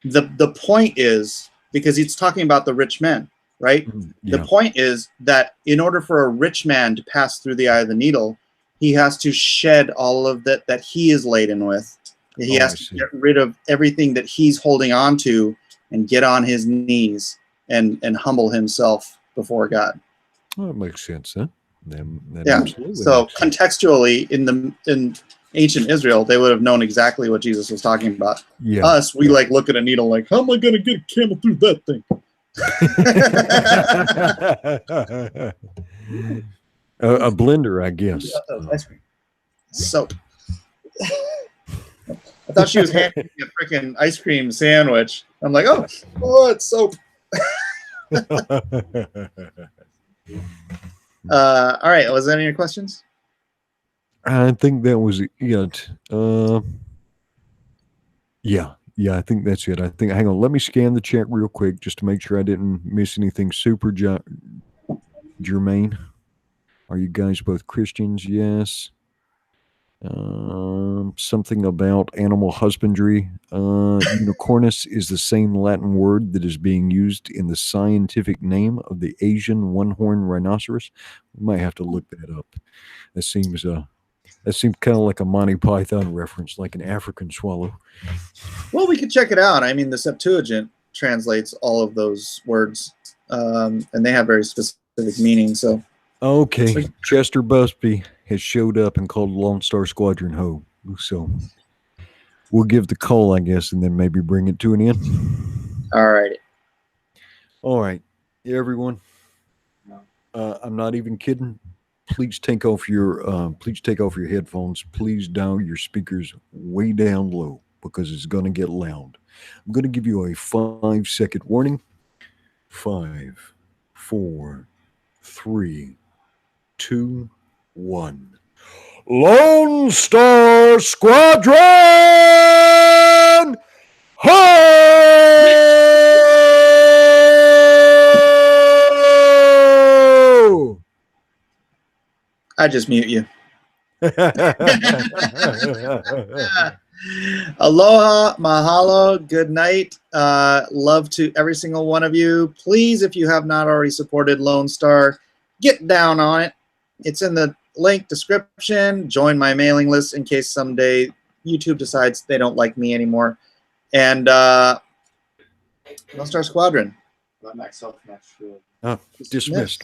The point is, because it's talking about the rich men, right? Yeah. The point is that in order for a rich man to pass through the eye of the needle, he has to shed all of that he is laden with. He has to get rid of everything that he's holding on to and get on his knees and humble himself before God. Well, that makes sense, huh? That Yeah. absolutely So makes sense. contextually, in ancient Israel, they would have known exactly what Jesus was talking about. Yeah. Us, we like look at a needle like, how am I going to get a camel through that thing? A blender, I guess. Ice cream. Soap. I thought she was handing me a freaking ice cream sandwich. I'm like, oh, it's soap. All right. Was that any of your questions? I think that was it. Yeah, I think that's it. I think, hang on, let me scan the chat real quick just to make sure I didn't miss anything super germane. Are you guys both Christians? Yes. Something about animal husbandry. Unicornus is the same Latin word that is being used in the scientific name of the Asian one-horned rhinoceros. We might have to look that up. That seems kind of like a Monty Python reference, like an African swallow. Well, we could check it out. I mean, the Septuagint translates all of those words, and they have very specific meanings. So, okay, Chester Busby has showed up and called Lone Star Squadron home. So we'll give the call, I guess, and then maybe bring it to an end. all right. All right, everyone. I'm not even kidding. Please take off your headphones. Please dial your speakers way down low because it's going to get loud. I'm going to give you a 5-second warning. 5, 4, 3, 2, 1. Lone Star Squadron! Ho! I just mute you. Aloha, mahalo, good night. Love to every single one of you. Please, if you have not already supported Lone Star, get down on it. It's in the link description. Join my mailing list in case someday YouTube decides they don't like me anymore. And Lone Star Squadron. Not myself, not sure. Dismissed.